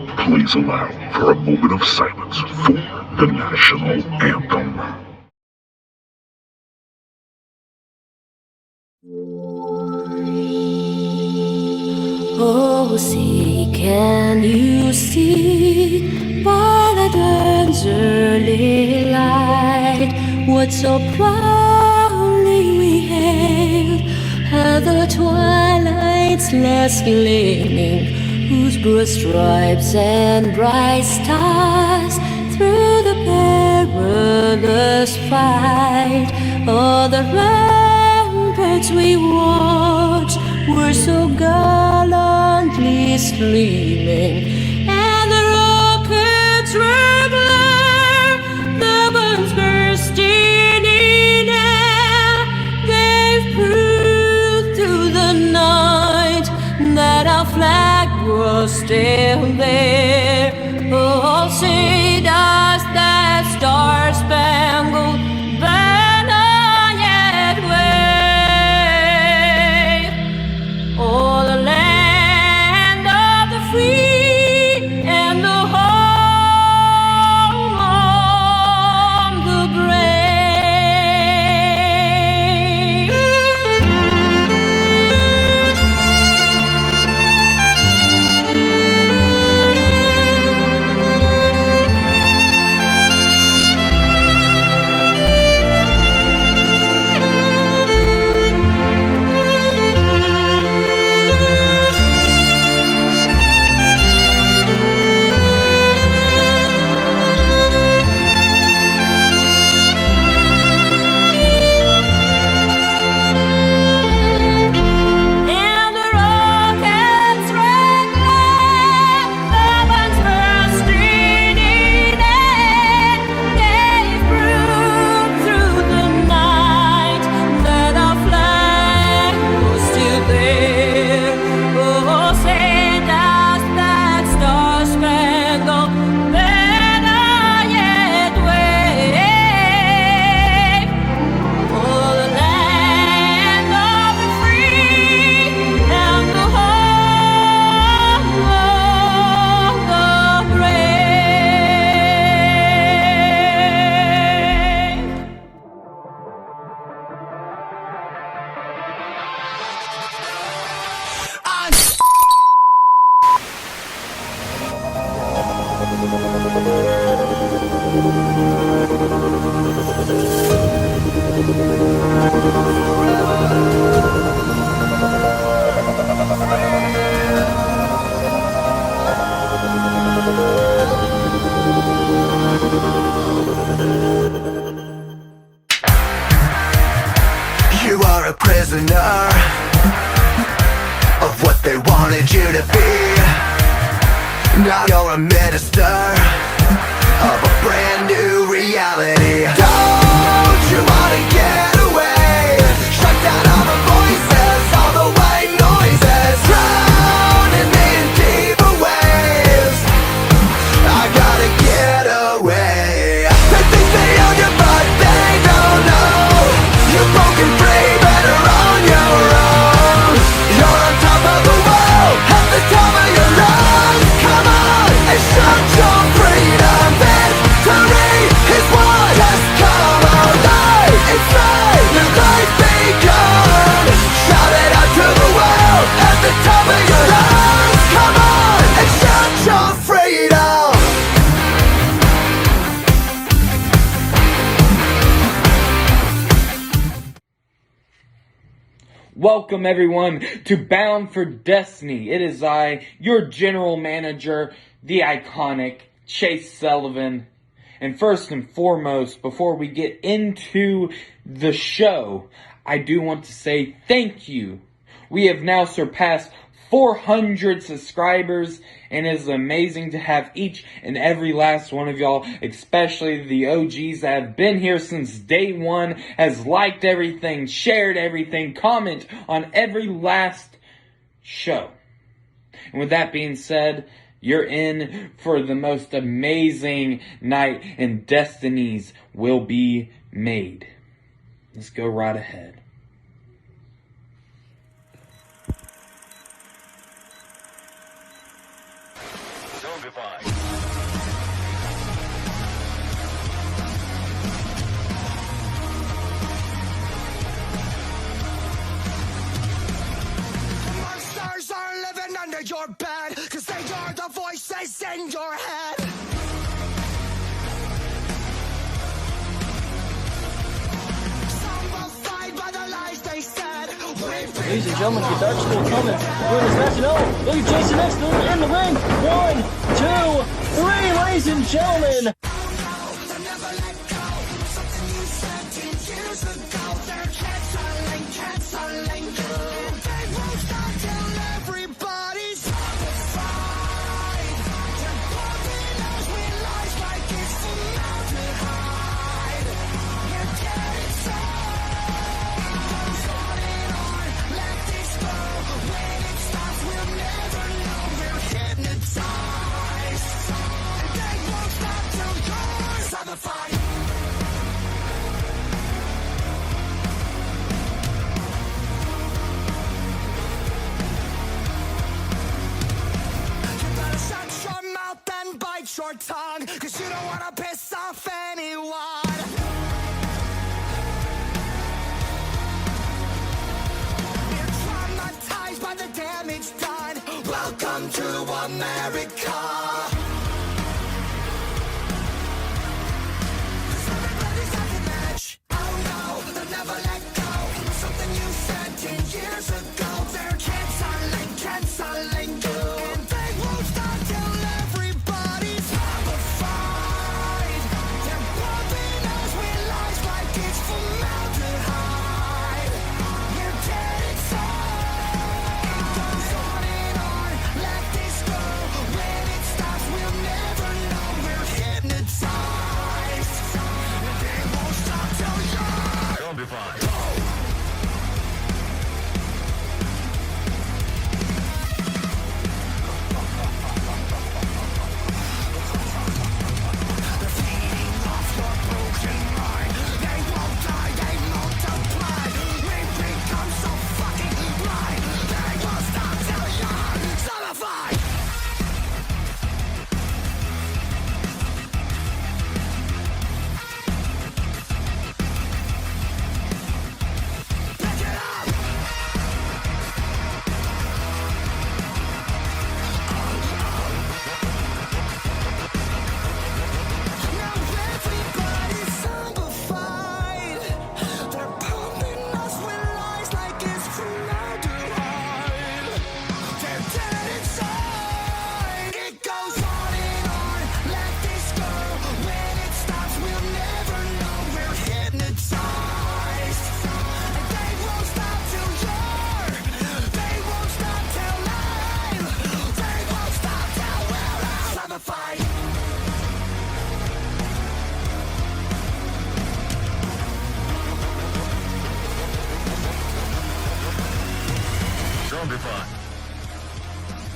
Please allow for a moment of silence for the national anthem. Oh, see, can you see by the dawn's early light what so proudly we hailed at the twilight's last gleaming, whose broad stripes and bright stars through the perilous fight, all the ramparts we watched were so gallantly streaming, and the rockets were glare, the bombs bursting in air, gave proof through the night that our flag was still there. Oh, say does that star-spangled banner yet wave? Oh, the land of the free and the home of the brave. And the rockets red glare, the bombs bursting in air, gave proof through the night that our flag was still there. Oh, say does that star-spangled banner yet wave? Oh, the land of the free and the home of the brave. You are a prisoner of what they wanted you to be. Now you're a minister of a brand new reality. Don't you wanna get away? Shut down all the voices, all the white noises, drowning me in deeper waves. I gotta get away. They think they own you, but they don't know. You're broken free, better on your own. You're on top of the world, at the top of your lungs. Come on and shout your freedom. Victory is won. Just come alive inside. New life begun. Shout it out to the world, at the top of your lungs. Come on and shout your freedom. Welcome everyone to Bound for Destiny. It is I, your general manager, the iconic Chase Sullivan. And first and foremost, before we get into the show, I do want to say thank you. We have now surpassed 400 subscribers, and it is amazing to have each and every last one of y'all, especially the OGs that have been here since day one, has liked everything, shared everything, comment on every last show. And with that being said, you're in for the most amazing night, and destinies will be made. Let's go right ahead. So Monsters are living under your bed, cause they are the voices in your head. Some will fight by the lies they said. Ladies and gentlemen, your Dark School coming. We're in this match. No, look at Jason X in the ring. 1, 2, 3, ladies and gentlemen. Your tongue, cause you don't wanna piss off anyone. We're traumatized by the damage done. Welcome to America. Everybody's at the match. Oh no, they'll never let go. Something you said 10 years ago. They're canceling you. And they won't stop till everybody's horrified. They're pumping us with lies like it's formaldehyde. We're dead inside. It goes on and on. Let this go. When it stops, we'll never know. We're hypnotized. And they won't stop till you're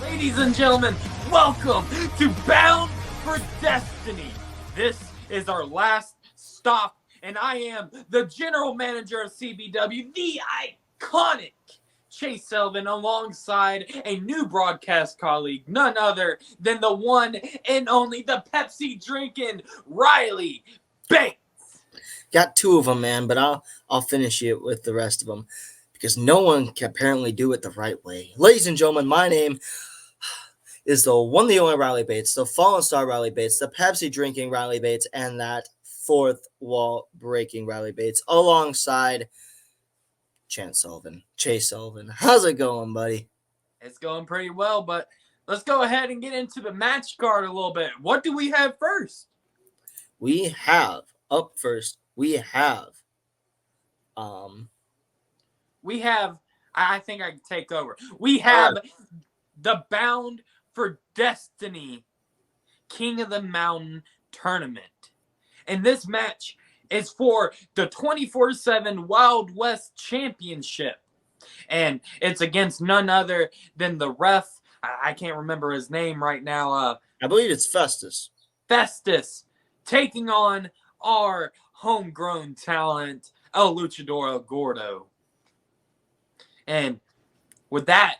Ladies and gentlemen, welcome to Bound for Destiny. This is our last stop, and I am the general manager of CBW, the iconic Chase Sullivan, alongside a new broadcast colleague, none other than the one and only, the Pepsi drinking Riley Banks. Got 2 of them, man, but I'll finish it with the rest of them because no one can apparently do it the right way. Ladies and gentlemen, my name is the one, the only Riley Bates, the Fallen Star Riley Bates, the Pepsi drinking Riley Bates, and that fourth wall breaking Riley Bates, alongside Chase Sullivan. How's it going, buddy? It's going pretty well, but let's go ahead and get into the match card a little bit. What do we have first? We have I think I can take over. We have the Bound for Destiny King of the Mountain tournament. And this match is for the 24/7 Wild West Championship. And it's against none other than the ref. I can't remember his name right now. I believe it's Festus. Festus taking on our homegrown talent, El Luchadoro Gordo. And with that,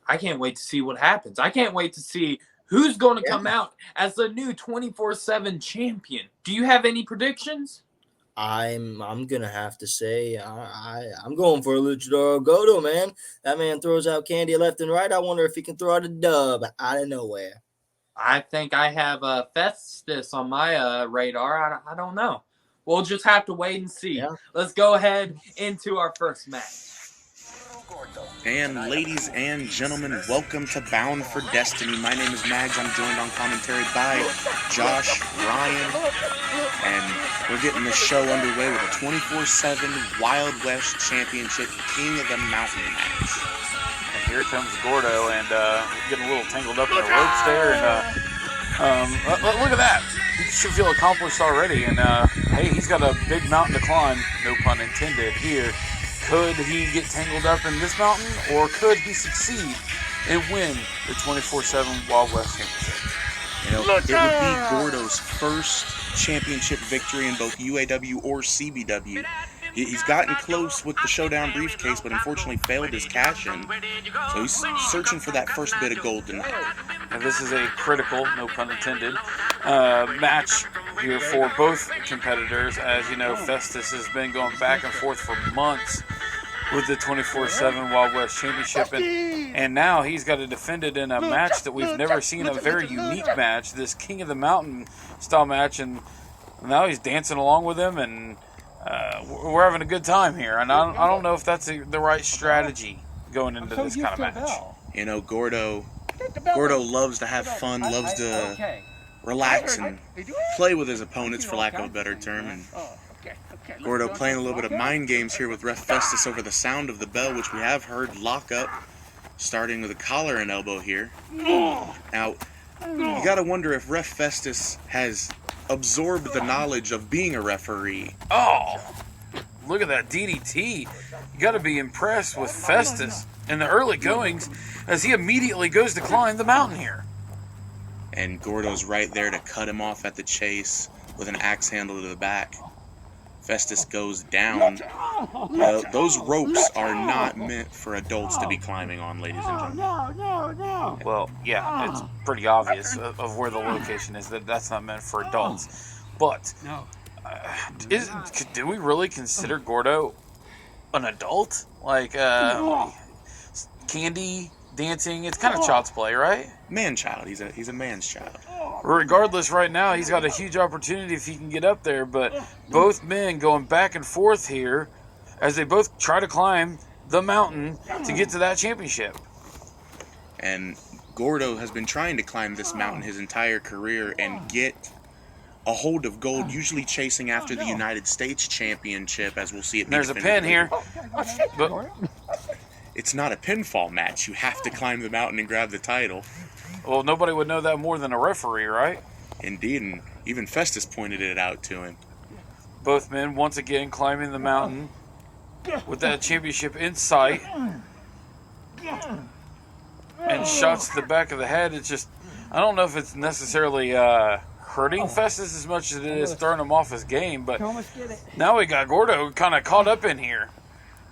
I can't wait to see what happens. I can't wait to see Who's going to come out as the new 24/7 champion? Do you have any predictions? I'm gonna have to say I'm going for Luchadoro Goto, man. That man throws out candy left and right. I wonder if he can throw out a dub out of nowhere. I think I have Festus on my radar. I don't know. We'll just have to wait and see. Yeah. Let's go ahead into our first match. And ladies and gentlemen, welcome to Bound for Destiny. My name is Mags. I'm joined on commentary by Josh, Ryan, and we're getting this show underway with a 24/7 Wild West Championship King of the Mountain match. And here comes Gordo, and getting a little tangled up in the ropes there. And look at that. He should feel accomplished already. And hey, he's got a big mountain to climb, no pun intended here. Could he get tangled up in this mountain, or could he succeed and win the 24/7 Wild West Championship? You know, it would be Gordo's first championship victory in both UAW or CBW. He's gotten close with the Showdown briefcase, but unfortunately failed his cash-in. So he's searching for that first bit of gold tonight. And this is a critical, no pun intended, match here for both competitors. As you know, Festus has been going back and forth for months with the 24/7 Wild West Championship, and now he's got to defend it in a match that we've never seen, a very unique match, this King of the Mountain style match, and now he's dancing along with him, and we're having a good time here, and I don't know if that's the right strategy going into this kind of match. You know, Gordo loves to have fun, loves to relax and play with his opponents, for lack of a better term, and Gordo playing a little bit of mind games here with Ref Festus over the sound of the bell, which we have heard lock up, starting with a collar and elbow here. Now, you gotta wonder if Ref Festus has absorbed the knowledge of being a referee. Oh, look at that DDT. You gotta be impressed with Festus in the early goings as he immediately goes to climb the mountain here. And Gordo's right there to cut him off at the chase with an axe handle to the back. Festus goes down. Those ropes are not meant for adults to be climbing on, ladies and gentlemen. Well, yeah, it's pretty obvious of where the location is, that's not meant for adults. But do we really consider Gordo an adult? Like candy, dancing, it's kind of child's play, right? Man-child. He's a man's child. Regardless, right now, he's got a huge opportunity if he can get up there, but both men going back and forth here as they both try to climb the mountain to get to that championship. And Gordo has been trying to climb this mountain his entire career and get a hold of gold, usually chasing after the United States Championship, as we'll see it. There's a pin here. But it's not a pinfall match. You have to climb the mountain and grab the title. well, nobody would know that more than a referee, right? Indeed, and even Festus pointed it out to him. Both men once again climbing the mountain with that championship in sight. And shots to the back of the head. It's just, I don't know if it's necessarily hurting Festus as much as it is throwing him off his game, but now we got Gordo kind of caught up in here.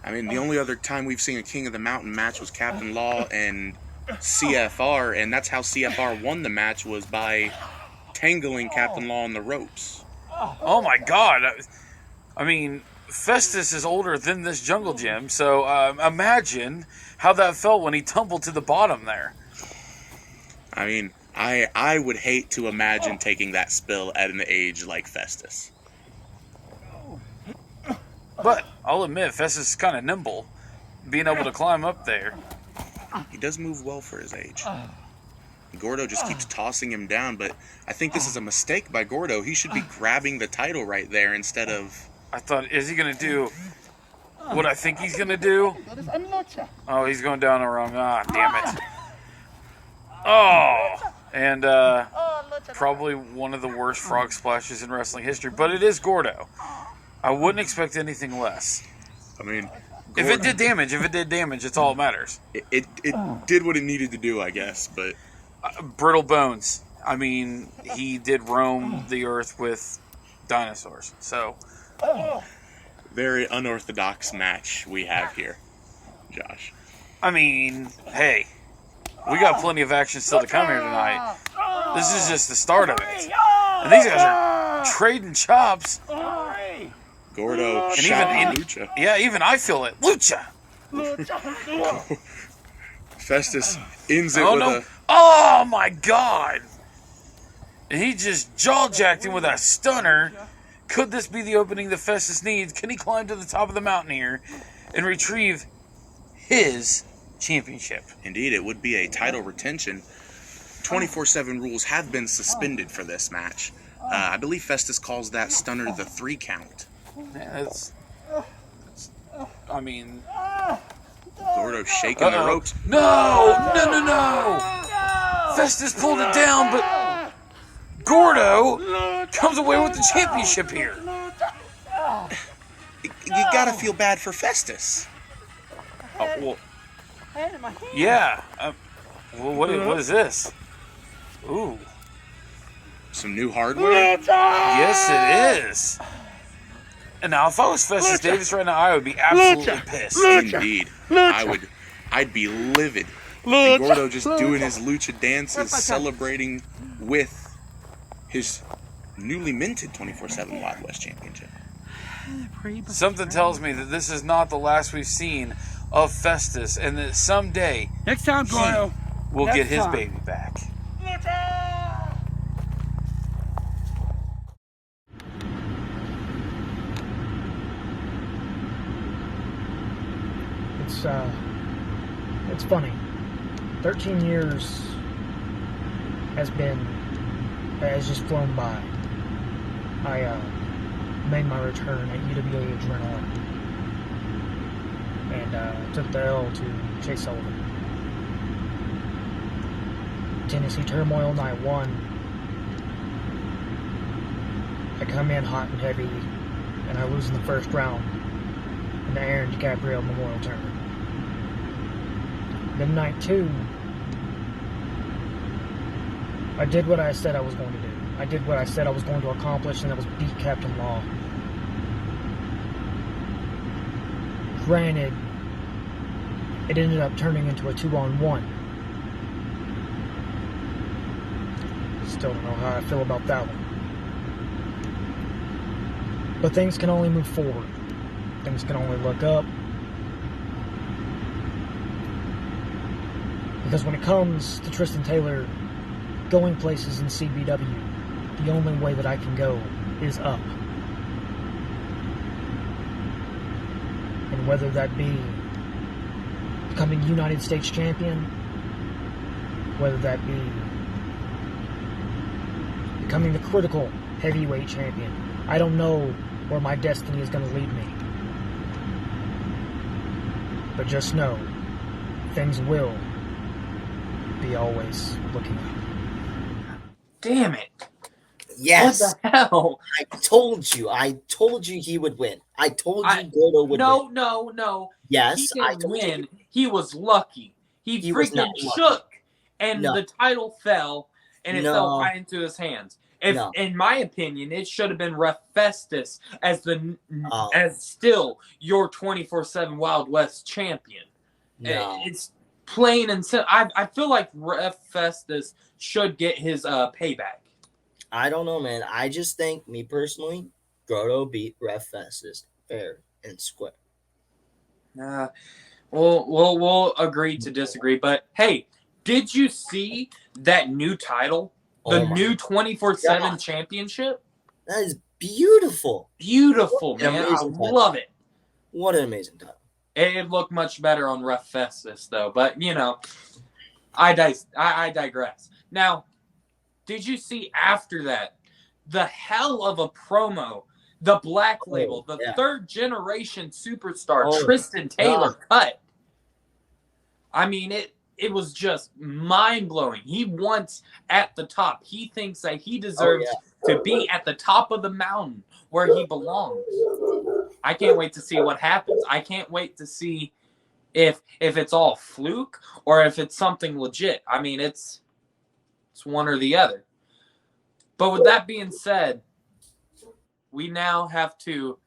I mean, the only other time we've seen a King of the Mountain match was CAPTINLAW and CFR, and that's how CFR won the match, was by tangling CAPTINLAW on the ropes. Oh my God. I mean, Festus is older than this jungle gym, so imagine how that felt when he tumbled to the bottom there. I mean, I would hate to imagine taking that spill at an age like Festus. But I'll admit, Festus is kind of nimble, being able to climb up there. He does move well for his age. Gordo just keeps tossing him down, but I think this is a mistake by Gordo. He should be grabbing the title right there instead of... I thought, is he going to do what I think he's going to do? Oh, he's going down the wrong... Ah, damn it. Oh! And probably one of the worst frog splashes in wrestling history, but it is Gordo. I wouldn't expect anything less. I mean... If it did damage, it's all that matters. It did what it needed to do, I guess, but... Brittle bones. I mean, he did roam the earth with dinosaurs, so... Very unorthodox match we have here, Josh. I mean, hey, We got plenty of action still to come here tonight. This is just the start of it. And these guys are trading chops. Gordo And shouting Lucha. Yeah, even I feel it. Lucha. Festus ends it Oh, with no. Oh, my God. And he just jaw-jacked him with a stunner. Could this be the opening that Festus needs? Can he climb to the top of the mountain here and retrieve his championship? Indeed, it would be a title retention. 24/7 rules have been suspended for this match. I believe Festus calls that stunner the 3 count. Man, I mean... Gordo shaking the ropes. No! Festus pulled it down, but Gordo comes away with the championship here. You gotta feel bad for Festus. Oh, well, yeah. Well, what is this? Ooh. Some new hardware? Yes, it is. And now, if I was Festus Davis right now, I would be absolutely pissed. Indeed. I'd be livid. And Gordo just doing his lucha dances, celebrating with his newly minted 24/7 Wild West Championship. Something tells me that this is not the last we've seen of Festus, and that someday Next time, Gordo. we'll get his baby back. It's funny. 13 years has just flown by. I made my return at UWA Adrenaline and took the L to Chase Sullivan. Tennessee Turmoil Night 1. I come in hot and heavy, and I lose in the first round in the Aaron DiCaprio Memorial Tournament. Then night 2, I did what I said I was going to do. I did what I said I was going to accomplish, and that was beat CAPTINLAW. Granted, it ended up turning into a 2-on-1. Still don't know how I feel about that one. But things can only move forward. Things can only look up. Because when it comes to Tristan Taylor going places in CBW, the only way that I can go is up. And whether that be becoming United States champion, whether that be becoming the critical heavyweight champion, I don't know where my destiny is going to lead me. But just know, things will be always looking up. Damn it. Yes. What the hell? I told you he would win. I told you Gordo would win. No. Yes, He I didn't told win. you. He was lucky. He was freaking not lucky. shook, and No. the title fell, and it No. fell right into his hands. No. In my opinion, it should have been Ref Festus as Oh. as still your 24/7 Wild West champion. No. It's plain and simple. I feel like Ref Festus should get his payback. I don't know, man. I just think, me personally, Gordo beat Ref Festus fair and square. We'll agree to disagree. But hey, did you see that new title? The new 24/7 championship? That is beautiful. Beautiful, man. I Amazing title. love it. What an amazing title. It looked much better on Ref Festus, though. But, you know, I digress. Now, did you see after that the hell of a promo the Black Label, the third generation superstar, Tristan Taylor cut? I mean, it was just mind-blowing. He wants at the top. He thinks that he deserves to be at the top of the mountain where he belongs. I can't wait to see what happens. I can't wait to see if it's all fluke or if it's something legit. I mean, it's one or the other. But with that being said, we now have to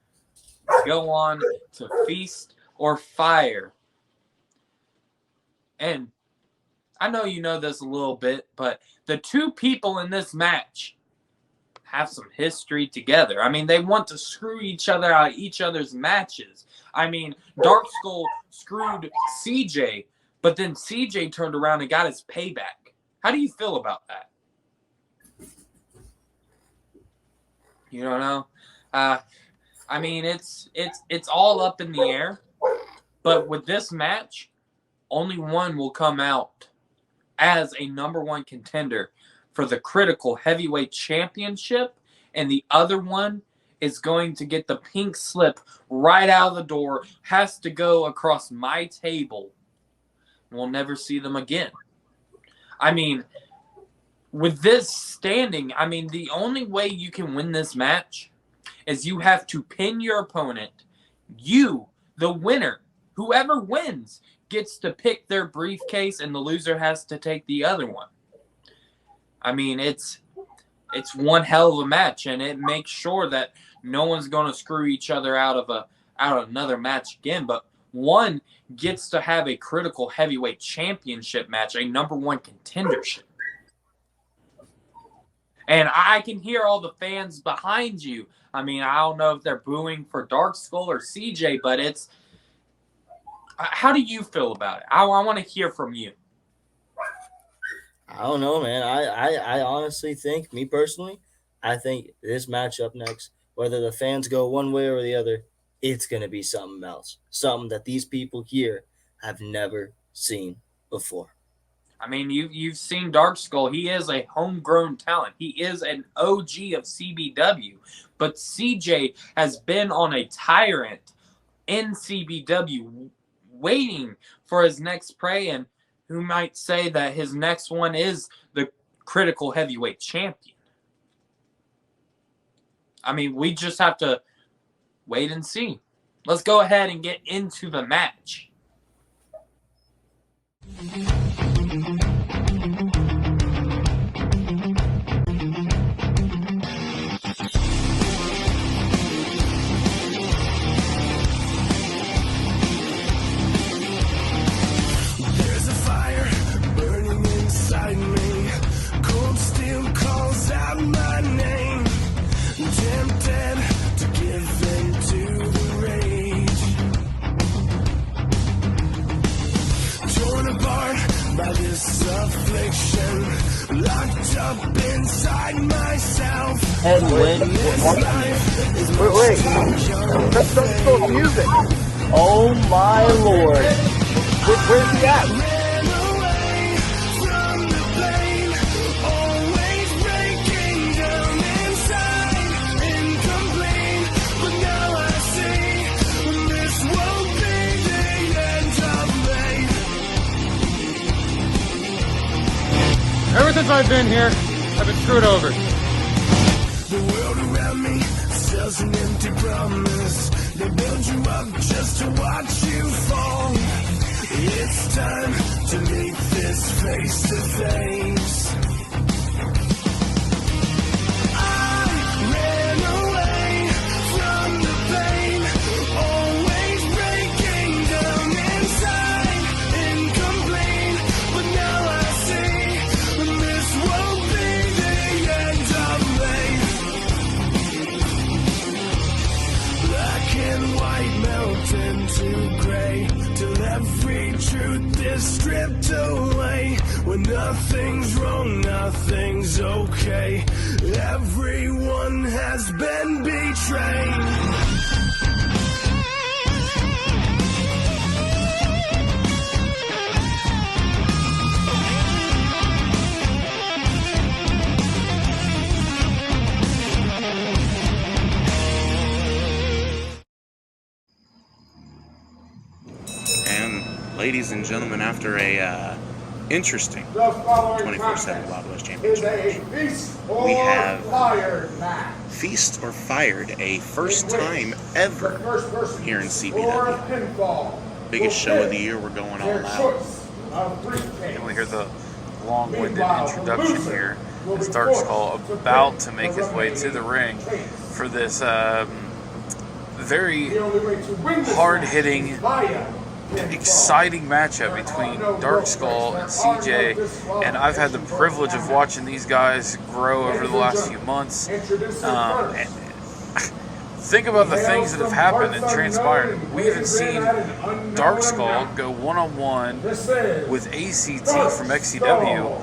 go on to Feast or Fire. And I know you know this a little bit, but the two people in this match have some history together. I mean, they want to screw each other out of each other's matches. I mean, DARKSKULL screwed CJ, but then CJ turned around and got his payback. How do you feel about that? You don't know? I mean, it's all up in the air. But with this match, only one will come out as a #1 contender for the Critical Heavyweight Championship, and the other one is going to get the pink slip right out of the door, has to go across my table. We'll never see them again. I mean, with this standing, I mean, the only way you can win this match is you have to pin your opponent. You, the winner, whoever wins, gets to pick their briefcase, and the loser has to take the other one. I mean, it's one hell of a match, and it makes sure that no one's going to screw each other out of another match again. But one gets to have a Critical Heavyweight Championship match, a #1 contendership. And I can hear all the fans behind you. I mean, I don't know if they're booing for DARKSKULL or CJ, but it's... How do you feel about it? I want to hear from you. I don't know, man. I honestly think, me personally, I think this match up next, whether the fans go one way or the other, it's going to be something else. Something that these people here have never seen before. I mean, you've seen DARKSKULL. He is a homegrown talent. He is an OG of CBW. But CJ has been on a tyrant in CBW waiting for his next prey, and who might say that his next one is the Critical Heavyweight Champion. I mean, we just have to wait and see. Let's go ahead and get into the match. Locked up inside myself. And when wait, that's some music. Oh my lord. Where's he at? Ever since I've been here, I've been screwed over. The world around me sells an empty promise. They build you up just to watch you fall. It's time to meet this face to face. I ran away from the pain, always breaking down inside, incomplete, but now I see this won't be the end of me. Black and white melt into gray, till every truth is stripped away. When nothing's wrong, nothing's okay. Everyone has been betrayed. Ladies and gentlemen, after a interesting 24/7 Wild West Championship match, we have Feast or Fired, a first time ever here in CBW. Biggest show of the year, we're going all out. And we hear the long-winded introduction here as DARKSKULL about to make his way to the ring for this very hard-hitting exciting matchup between Darkskull and CJ, and I've had the privilege of watching these guys grow over the last few months. And think about the things that have happened and transpired. We haven't seen Darkskull go one-on-one with ACT from XCW.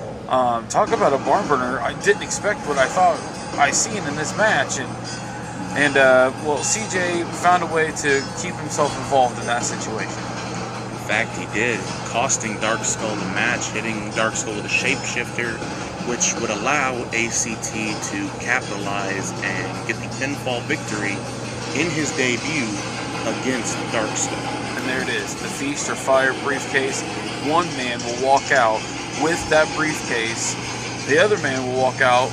Talk about a barn burner. I didn't expect what I thought I seen in this match, and well, CJ found a way to keep himself involved in that situation. In fact, he did, costing Darkskull the match, hitting Darkskull with a shapeshifter, which would allow ACT to capitalize and get the pinfall victory in his debut against Darkskull. And there it is, the Feast or Fire briefcase. One man will walk out with that briefcase. The other man will walk out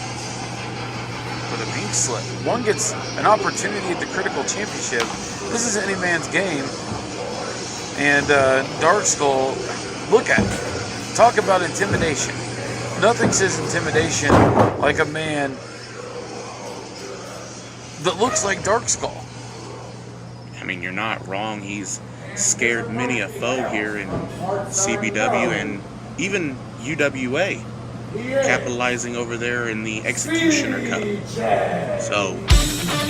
with a pink slip. One gets an opportunity at the Critical Championship. This is any man's game. And Darkskull, look at it. Talk about intimidation. Nothing says intimidation like a man that looks like Darkskull. I mean, you're not wrong. He's scared many a foe here in CBW and even UWA, capitalizing over there in the Executioner Cup. So,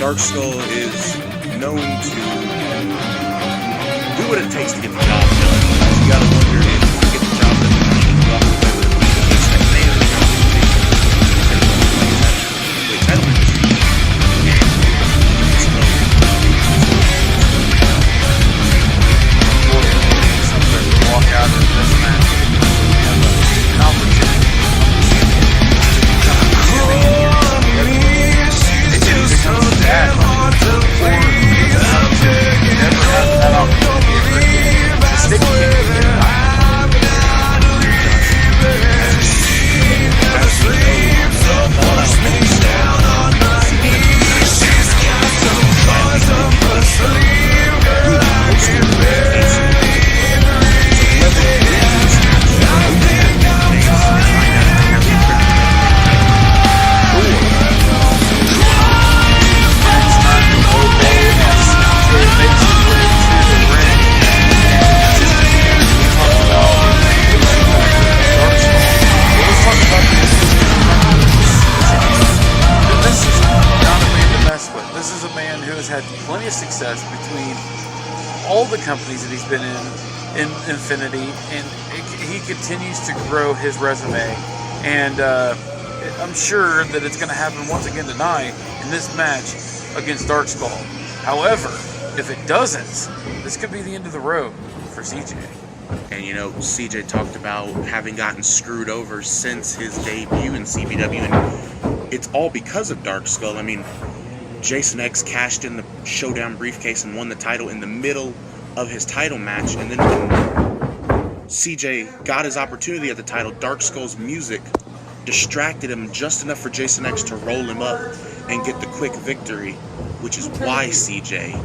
Darkskull is known to do what it takes to get the job done. You gotta wonder if he can get the job done, he can walk away with a briefcase that may or may not be the title match. Walk out of this match. An opportunity. It becomes bad. Or never had that opportunity. The stick kick. Plenty of success between all the companies that he's been in Infinity, and he continues to grow his resume, and I'm sure that it's going to happen once again tonight in this match against Darkskull. However, if it doesn't, this could be the end of the road for CJ. And you know, CJ talked about having gotten screwed over since his debut in CBW, and it's all because of Darkskull. I mean, Jason X cashed in the Showdown briefcase and won the title in the middle of his title match, and then when CJ got his opportunity at the title, Darkskull's music distracted him just enough for Jason X to roll him up and get the quick victory, which is why CJ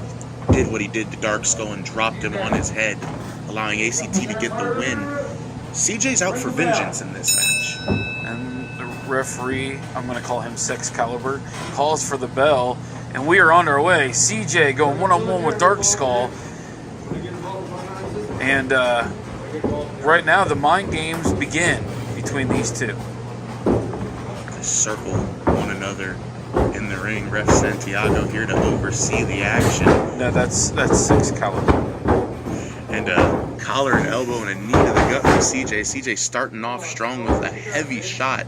did what he did to Darkskull and dropped him on his head, allowing ACT to get the win. CJ's out for vengeance in this match. And the referee, I'm going to call him Sexcalibur, calls for the bell, and we are on our way. CJ going one-on-one with Darkskull. And right now, the mind games begin between these two. They circle one another in the ring. Ref Santiago here to oversee the action. No, that's Sexcalibur. And collar and elbow and a knee to the gut for CJ. CJ starting off strong with a heavy shot.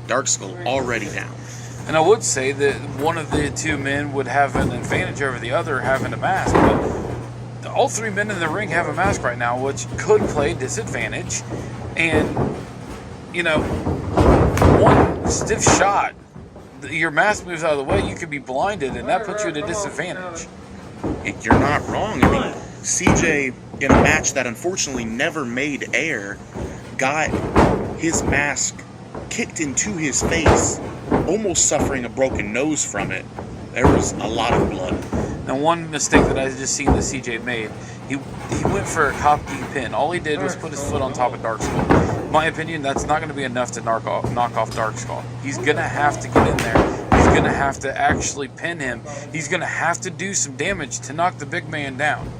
Darkskull already down. And I would say that one of the two men would have an advantage over the other having a mask, but all three men in the ring have a mask right now, which could play disadvantage. And, you know, one stiff shot, your mask moves out of the way, you could be blinded, and that puts you at a disadvantage. You're not wrong. I mean, CJ, in a match that unfortunately never made air, got his mask kicked into his face, almost suffering a broken nose from it. There was a lot of blood. Now, one mistake that I just seen that CJ made, he went for a copy pin. All he did was put his foot on top of Darkskull. In my opinion, that's not going to be enough to knock off Darkskull. He's going to have to get in there. He's going to have to actually pin him. He's going to have to do some damage to knock the big man down.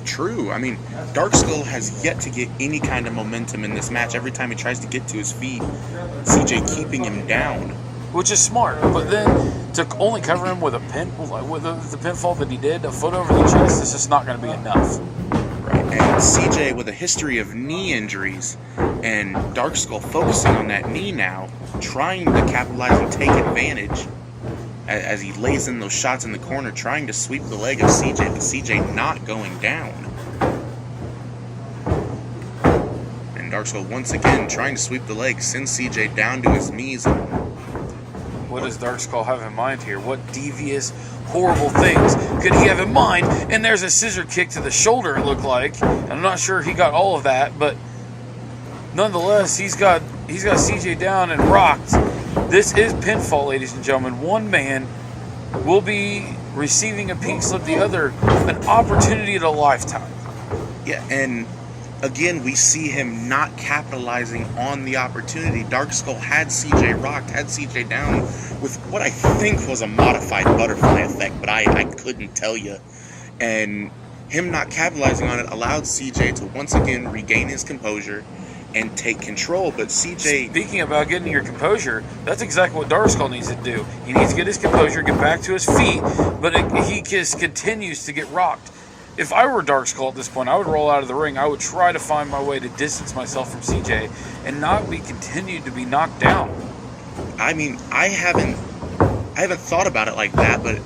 true. I mean, Darkskull has yet to get any kind of momentum in this match. Every time he tries to get to his feet, CJ keeping him down. Which is smart, but then to only cover him with a pin, with the pinfall that he did, a foot over the chest, is just not going to be enough. Right, and CJ with a history of knee injuries, and Darkskull focusing on that knee now, trying to capitalize and take advantage as he lays in those shots in the corner, trying to sweep the leg of CJ, but CJ not going down. And Darkskull once again trying to sweep the leg, sends CJ down to his knees. What does Darkskull have in mind here? What devious, horrible things could he have in mind? And there's a scissor kick to the shoulder, it looked like. And I'm not sure he got all of that, but nonetheless, he's got CJ down and rocked. This is pinfall, ladies and gentlemen. One man will be receiving a pink slip, the other an opportunity of a lifetime. Yeah, and again, we see him not capitalizing on the opportunity. Darkskull had CJ rocked, had CJ down with what I think was a modified butterfly effect, but I couldn't tell you. And him not capitalizing on it allowed CJ to once again regain his composure and take control. But CJ... Speaking about getting your composure, that's exactly what Darkskull needs to do. He needs to get his composure, get back to his feet, but he just continues to get rocked. If I were Darkskull at this point, I would roll out of the ring. I would try to find my way to distance myself from CJ and not be continued to be knocked down. I mean, I haven't thought about it like that, but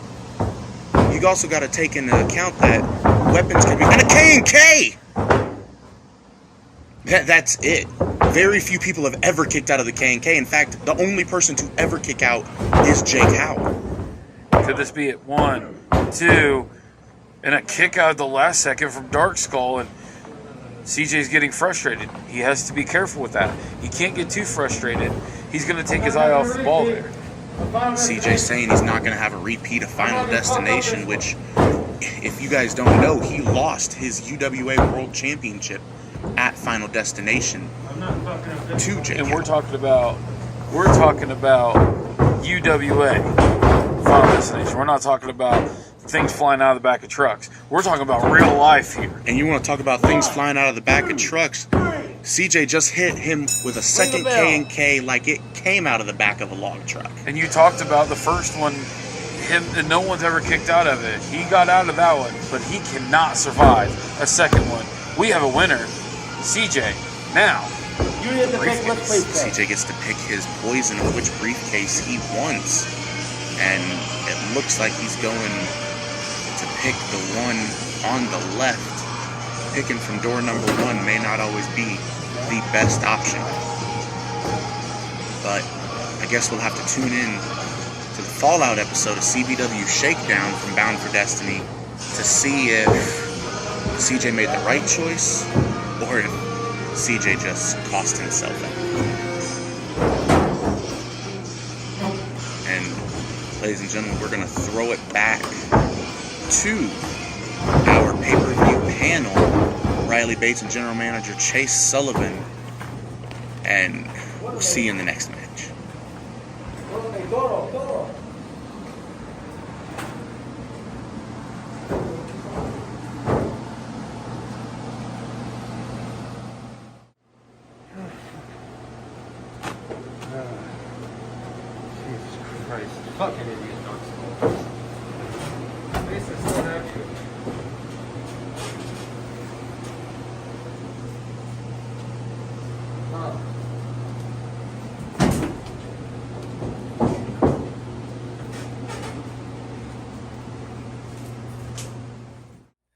you also got to take into account that weapons can be... And a K&K! That's it. Very few people have ever kicked out of the K&K. In fact, the only person to ever kick out is Jake Howell. Could this be it? 1, 2... And a kick out at the last second from Darkskull, and CJ's getting frustrated. He has to be careful with that. He can't get too frustrated. He's going to take his eye off the ball there. CJ's saying he's not going to have a repeat of Final Destination, which, if you guys don't know, he lost his UWA World Championship at Final Destination to Jake. And we're talking about UWA Final Destination. We're not talking about things flying out of the back of trucks. We're talking about real life here. And you want to talk about things flying out of the back of trucks? CJ just hit him with a second K&K like it came out of the back of a log truck. And you talked about the first one, him, and no one's ever kicked out of it. He got out of that one, but he cannot survive a second one. We have a winner, CJ. Now, CJ gets to pick his poison of which briefcase he wants. And it looks like he's going to pick the one on the left. Picking from door number 1 may not always be the best option. But I guess we'll have to tune in to the Fallout episode of CBW Shakedown from Bound for Destiny to see if CJ made the right choice or if CJ just cost himself everything. And ladies and gentlemen, we're going to throw it back to our pay-per-view panel, Riley Bates and General Manager Chase Sullivan, and we'll see you in the next match. Jesus Christ. Fucking idiot, Darkskull. This is so accurate.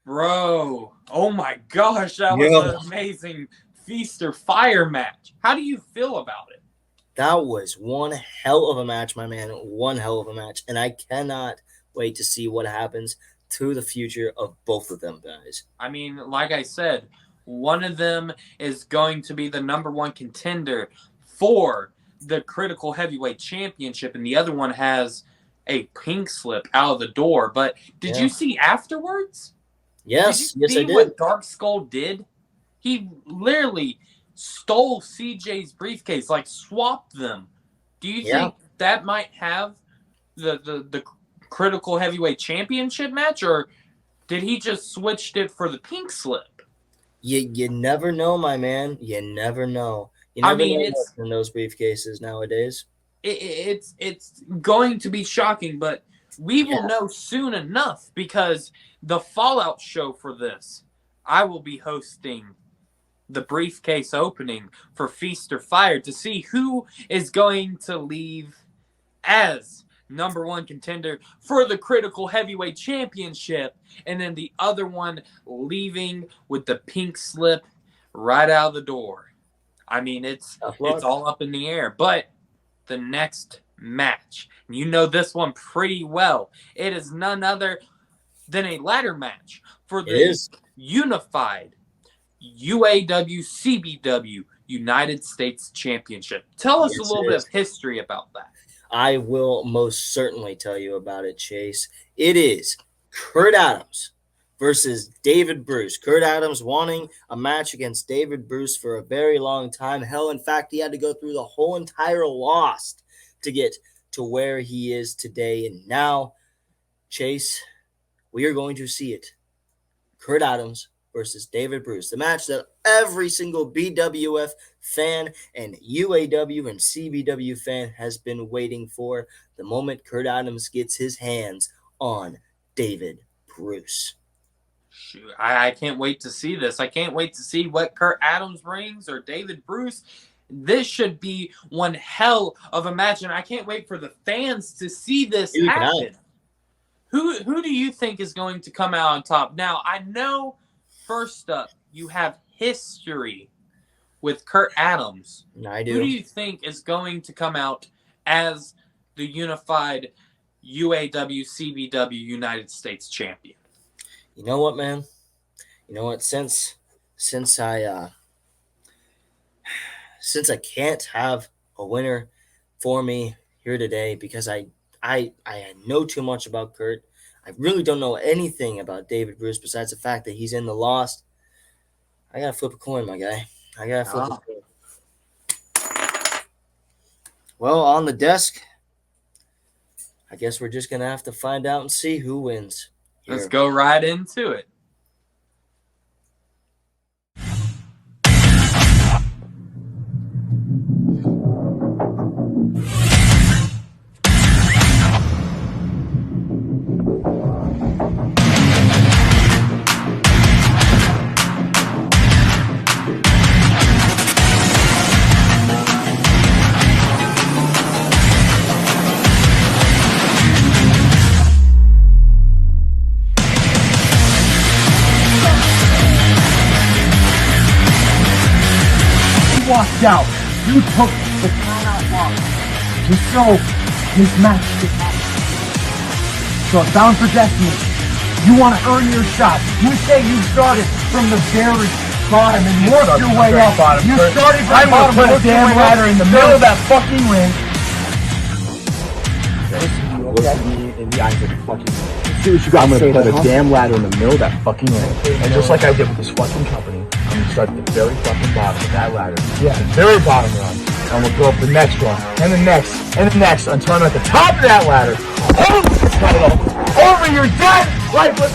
Bro, oh my gosh, that was an amazing feast or fire match. How do you feel about it? That was one hell of a match, my man. One hell of a match. And I cannot wait to see what happens to the future of both of them guys. I mean, like I said, one of them is going to be the #1 contender for the Critical Heavyweight Championship, and the other one has a pink slip out of the door. But did you see afterwards? Yes, did you see I did. What Darkskull did? He literally stole CJ's briefcase, like swapped them. Do you think that might have the Critical Heavyweight Championship match, or Did he just switched it for the pink slip? You never know, my man. You never know. You I never mean, know it's what's in those briefcases nowadays. it's going to be shocking, but we will know soon enough because the Fallout show for this, I will be hosting the briefcase opening for Feast or Fire to see who is going to leave as number one contender for the Critical Heavyweight Championship, and then the other one leaving with the pink slip right out of the door. I mean, it's all up in the air, but the next match, you know this one pretty well. It is none other than a ladder match for the unified UAW CBW United States Championship. Tell us a little bit of history about that. I will most certainly tell you about it, Chase. It is Kurt Adams versus David Bruce. Kurt Adams wanting a match against David Bruce for a very long time. Hell, in fact, he had to go through the whole entire Lost to get to where he is today. And now, Chase, we are going to see it. Kurt Adams versus David Bruce. The match that every single BWF fan and UAW and CBW fan has been waiting for. The moment Kurt Adams gets his hands on David Bruce. Shoot, I can't wait to see this. I can't wait to see what Kurt Adams brings or David Bruce. This should be one hell of a match, and I can't wait for the fans to see this happen. Who do you think is going to come out on top? Now, I know first up you have history with Kurt Adams. I do. Who do you think is going to come out as the unified UAW CBW United States champion? You know what, man? You know what? Since I can't have a winner for me here today because I know too much about Kurt. I really don't know anything about David Bruce besides the fact that he's in the Lost. I gotta flip a coin, my guy. I gotta flip a coin. Well, on the desk, I guess we're just gonna have to find out and see who wins. Let's go right into it. Walked out. You took the timeout walk to show his match to happen. So it's Bound for Destiny. You want to earn your shot. You say you started from the very bottom and worked your way up. You started from the bottom, put a damn ladder in the middle of that fucking ring. Look at me in the eyes of the fucking ring. See what you got. I'm gonna put a damn ladder in the middle of that fucking ring. And just like I did with this fucking company, I'm gonna start at the very fucking bottom of that ladder. Yeah, the very bottom run. And we'll go up the next run, and the next, and the next, until I'm at the top of that ladder. Hold the title over your dead lifeless.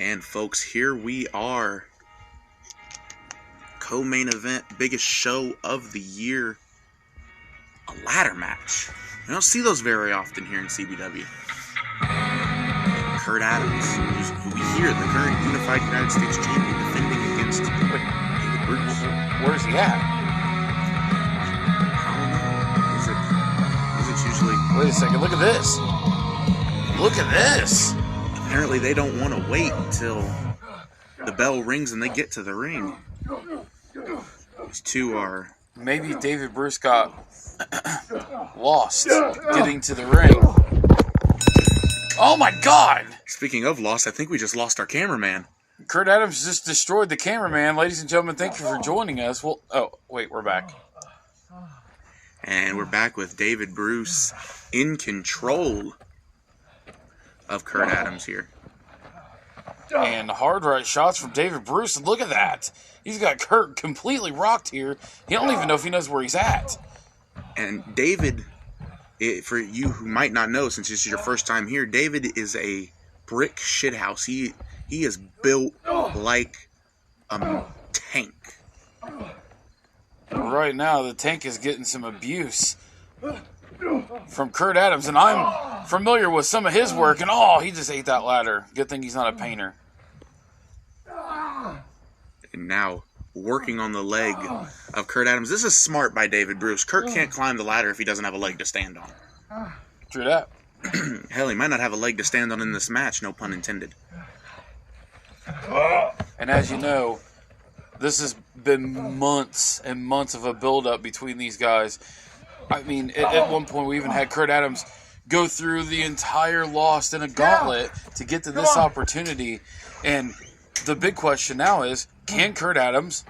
And folks, here we are. Co-main event, biggest show of the year. A ladder match. We don't see those very often here in CBW. Kurt Adams, who we hear, the current unified United States champion, defending against David Bruce. Where's he at? I don't know. Music's usually... Wait a second, look at this. Look at this. Apparently they don't want to wait until the bell rings and they get to the ring. These two are... Maybe David Bruce got lost getting to the ring. Oh my God! Speaking of lost, I think we just lost our cameraman. Kurt Adams just destroyed the cameraman. Ladies and gentlemen, thank you for joining us. Well, oh, wait, we're back. And we're back with David Bruce in control of Kurt Adams here. And hard right shots from David Bruce. And look at that. He's got Kurt completely rocked here. He don't even know if he knows where he's at. And David, for you who might not know, since this is your first time here, David is a brick shithouse. He is built like a tank. Right now, the tank is getting some abuse from Kurt Adams, and I'm familiar with some of his work, and he just ate that ladder. Good thing he's not a painter. And now, working on the leg of Kurt Adams. This is smart by David Bruce. Kurt can't climb the ladder if he doesn't have a leg to stand on. True that. Hell, he might not have a leg to stand on in this match, no pun intended. And as you know, this has been months and months of a build-up between these guys. I mean, at one point we even had Kurt Adams go through the entire Lost in a gauntlet to get to this opportunity. And the big question now is, can Kurt Adams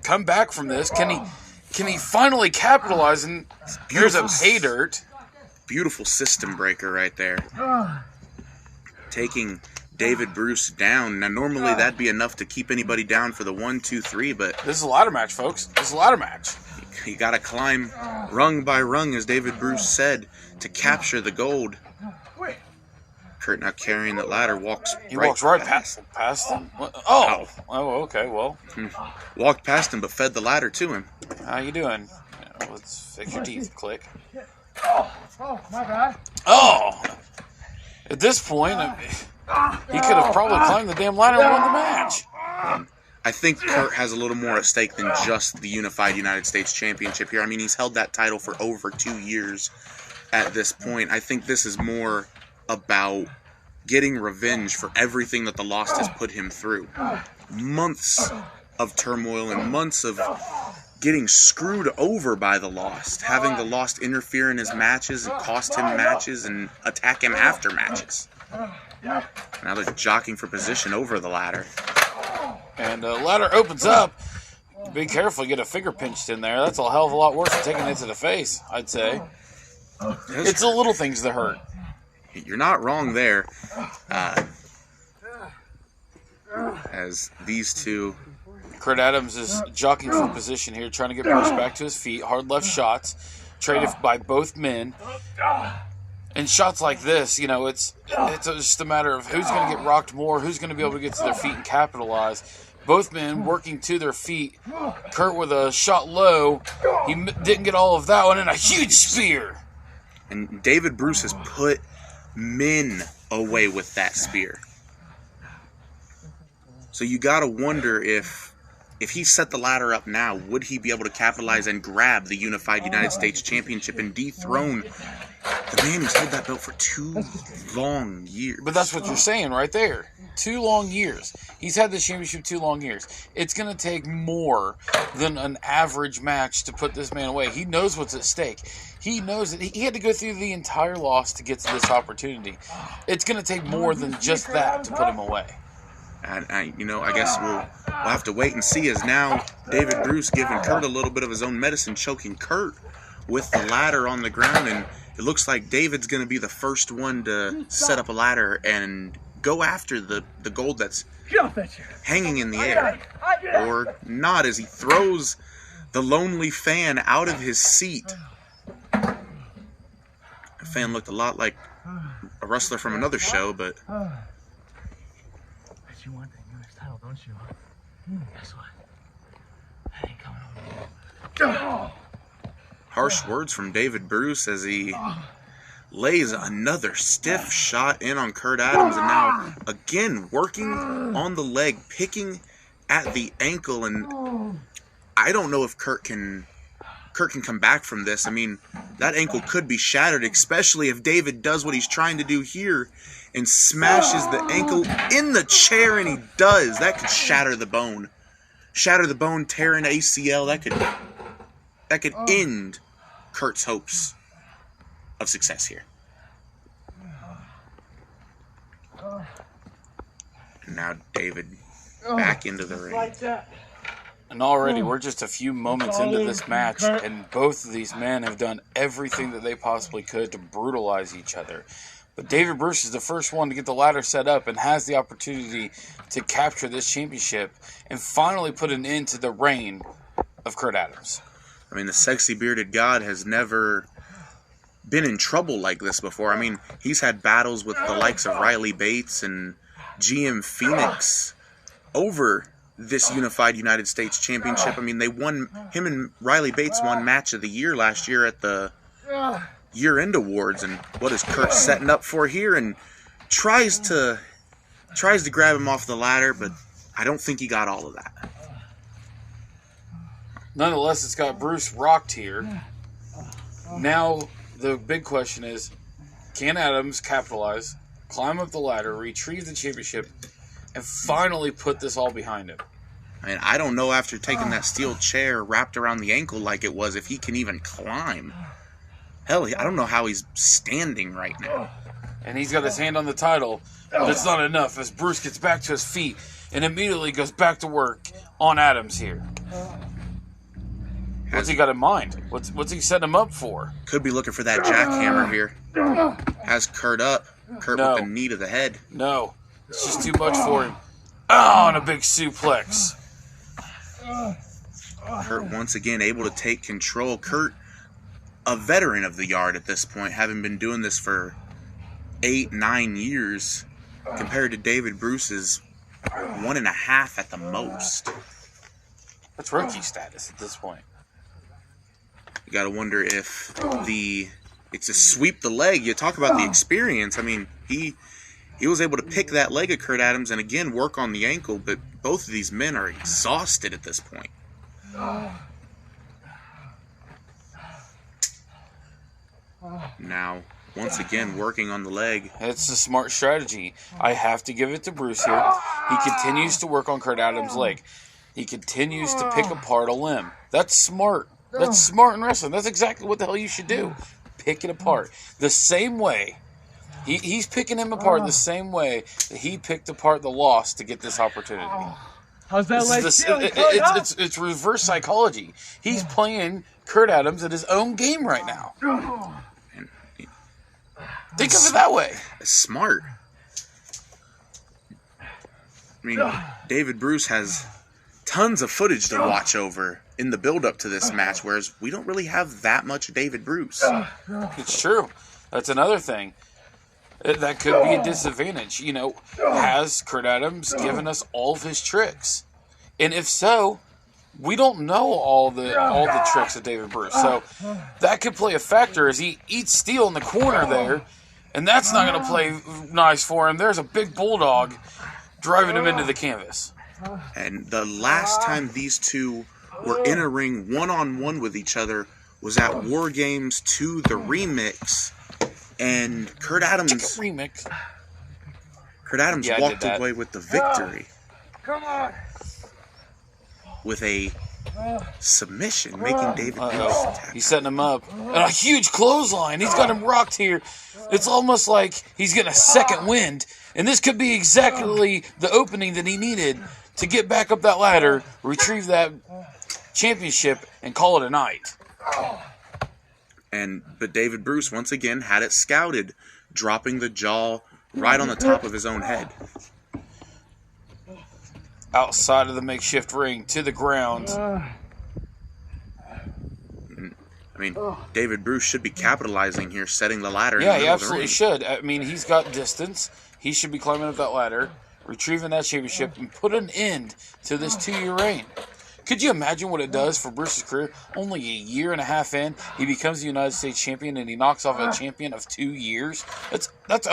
come back from this? Can he finally capitalize? And here's a pay dirt. Beautiful system breaker right there. Taking David Bruce down. Now, normally that'd be enough to keep anybody down for the 1, 2, 3, but this is a ladder match, folks. This is a ladder match. You got to climb rung by rung, as David Bruce said, to capture the gold. Kurt, now carrying that ladder, walks right past him. Oh, okay, well. Walked past him, but fed the ladder to him. How you doing? Let's fix your teeth. Click. Oh, my bad. Oh! At this point, he could have probably climbed the damn ladder and won the match. I think Kurt has a little more at stake than just the Unified United States Championship here. I mean, he's held that title for over 2 years at this point. I think this is more about getting revenge for everything that the Lost has put him through. Months of turmoil and months of getting screwed over by the Lost, having the Lost interfere in his matches and cost him matches and attack him after matches. Now they're jockeying for position over the ladder. And the ladder opens up. Be careful, you get a finger pinched in there. That's a hell of a lot worse than taking it to the face, I'd say. It's the little things that hurt. You're not wrong there. As these two... Kurt Adams is jockeying for position here, trying to get Bruce back to his feet. Hard left shots, traded by both men. And shots like this, you know, it's just a matter of who's going to get rocked more, who's going to be able to get to their feet and capitalize. Both men working to their feet. Kurt with a shot low. He didn't get all of that one, and a huge spear. And David Bruce has put men away with that spear. So you got to wonder if he set the ladder up now, would he be able to capitalize and grab the Unified United States Championship and dethrone the man who's held that belt for 2 long years? But that's what you're saying right there. 2 long years. He's had the championship 2 long years. It's going to take more than an average match to put this man away. He knows what's at stake. He knows that he had to go through the entire loss to get to this opportunity. It's going to take more than just that to put him away. And I guess we'll have to wait and see, as now David Bruce giving Kurt a little bit of his own medicine, choking Kurt with the ladder on the ground, and it looks like David's going to be the first one to set up a ladder and go after the gold that's hanging in the air. Or not, as he throws the lonely fan out of his seat. The fan looked a lot like a wrestler from another show, but... You want that US title, don't you? Guess what? I ain't coming over. Harsh words from David Bruce as he lays another stiff shot in on Kurt Adams, and now again working on the leg, picking at the ankle, and I don't know if Kurt can come back from this. I mean, that ankle could be shattered, especially if David does what he's trying to do here and smashes the ankle in the chair, and he does. That could shatter the bone. Shatter the bone, tear an ACL. That could end Kurt's hopes of success here. And now David back into the ring. And already we're just a few moments into this match, and both of these men have done everything that they possibly could to brutalize each other. But David Bruce is the first one to get the ladder set up and has the opportunity to capture this championship and finally put an end to the reign of Kurt Adams. I mean, the sexy bearded god has never been in trouble like this before. I mean, he's had battles with the likes of Riley Bates and GM Phoenix over this unified United States Championship. I mean, they won, him and Riley Bates won match of the year last year at the year-end awards. And what is Kurt setting up for here? And tries to grab him off the ladder, but I don't think he got all of that. Nonetheless, it's got Bruce rocked here. Now, the big question is, can Adams capitalize, climb up the ladder, retrieve the championship, and finally put this all behind him? I mean, I don't know after taking that steel chair wrapped around the ankle like it was if he can even climb. Hell, I don't know how he's standing right now. And he's got his hand on the title, but it's not enough as Bruce gets back to his feet and immediately goes back to work on Adams here. What's he got in mind? What's he setting him up for? Could be looking for that jackhammer here. Has Kurt up. Kurt with the knee to the head. No. It's just too much for him. Oh, and a big suplex. Kurt once again able to take control. Kurt, a veteran of the yard at this point, having been doing this for 8-9 years, compared to David Bruce's 1.5 at the most. That's rookie status at this point. You got to wonder if it's a sweep the leg. You talk about the experience. I mean, he was able to pick that leg of Kurt Adams and again work on the ankle, but both of these men are exhausted at this point. Now, once again, working on the leg. It's a smart strategy. I have to give it to Bruce here. He continues to work on Kurt Adams' leg. He continues to pick apart a limb. That's smart. That's smart in wrestling. That's exactly what the hell you should do. Pick it apart. The same way. He's picking him apart the same way that he picked apart the loss to get this opportunity. How's that leg feeling? It's reverse psychology. He's playing Kurt Adams at his own game right now. Think of it that way. It's smart. I mean, David Bruce has tons of footage to watch over in the build-up to this match, whereas we don't really have that much David Bruce. It's true. That's another thing. That could be a disadvantage. You know, has Kurt Adams given us all of his tricks? And if so, we don't know all the tricks of David Bruce. So that could play a factor as he eats steel in the corner there, and that's not going to play nice for him. There's a big bulldog driving him into the canvas. And the last time these two were in a ring one-on-one with each other was at War Games 2, the remix. And Kurt Adams walked away with the victory. Come on. With a submission, making David Bruce tap. He's setting him up. And a huge clothesline. He's got him rocked here. It's almost like he's getting a second wind. And this could be exactly the opening that he needed to get back up that ladder, retrieve that championship, and call it a night. But David Bruce once again had it scouted, dropping the jaw right on the top of his own head. Outside of the makeshift ring, to the ground. I mean, David Bruce should be capitalizing here, setting the ladder. Yeah, he absolutely should. I mean, he's got distance. He should be climbing up that ladder, retrieving that championship, and put an end to this 2-year reign. Could you imagine what it does for Bruce's career? Only a year and a half in, he becomes the United States champion, and he knocks off a champion of 2 years. That's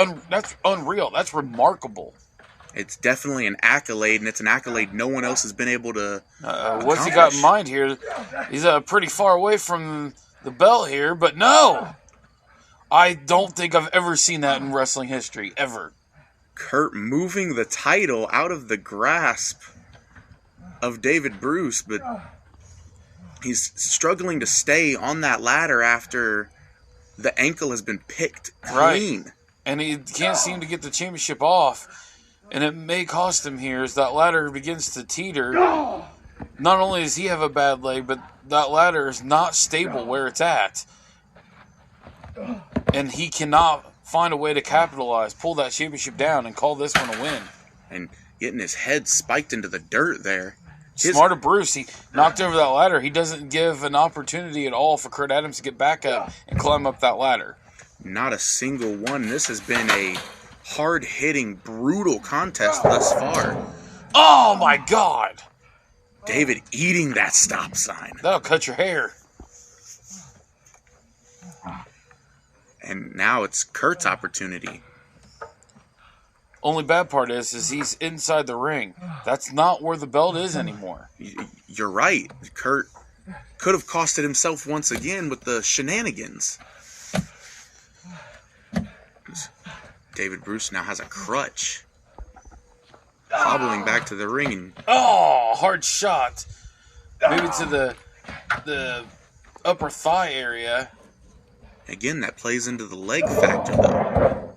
unreal. That's remarkable. It's definitely an accolade, and it's an accolade no one else has been able to what's he got in mind here? He's pretty far away from the bell here, but no! I don't think I've ever seen that in wrestling history, ever. Kurt moving the title out of the grasp of David Bruce, but he's struggling to stay on that ladder after the ankle has been picked clean. Right. And he can't seem to get the championship off. And it may cost him here as that ladder begins to teeter. Not only does he have a bad leg, but that ladder is not stable where it's at. And he cannot find a way to capitalize, pull that championship down, and call this one a win. And getting his head spiked into the dirt there. Smart of Bruce. He knocked over that ladder. He doesn't give an opportunity at all for Kurt Adams to get back up and climb up that ladder. Not a single one. This has been a hard-hitting, brutal contest thus far. Oh, my God. David eating that stop sign. That'll cut your hair. And now it's Kurt's opportunity. Only bad part is he's inside the ring. That's not where the belt is anymore. You're right. Kurt could have costed himself once again with the shenanigans. David Bruce now has a crutch. Hobbling back to the ring. And oh, hard shot. Maybe to the upper thigh area. Again, that plays into the leg factor, though.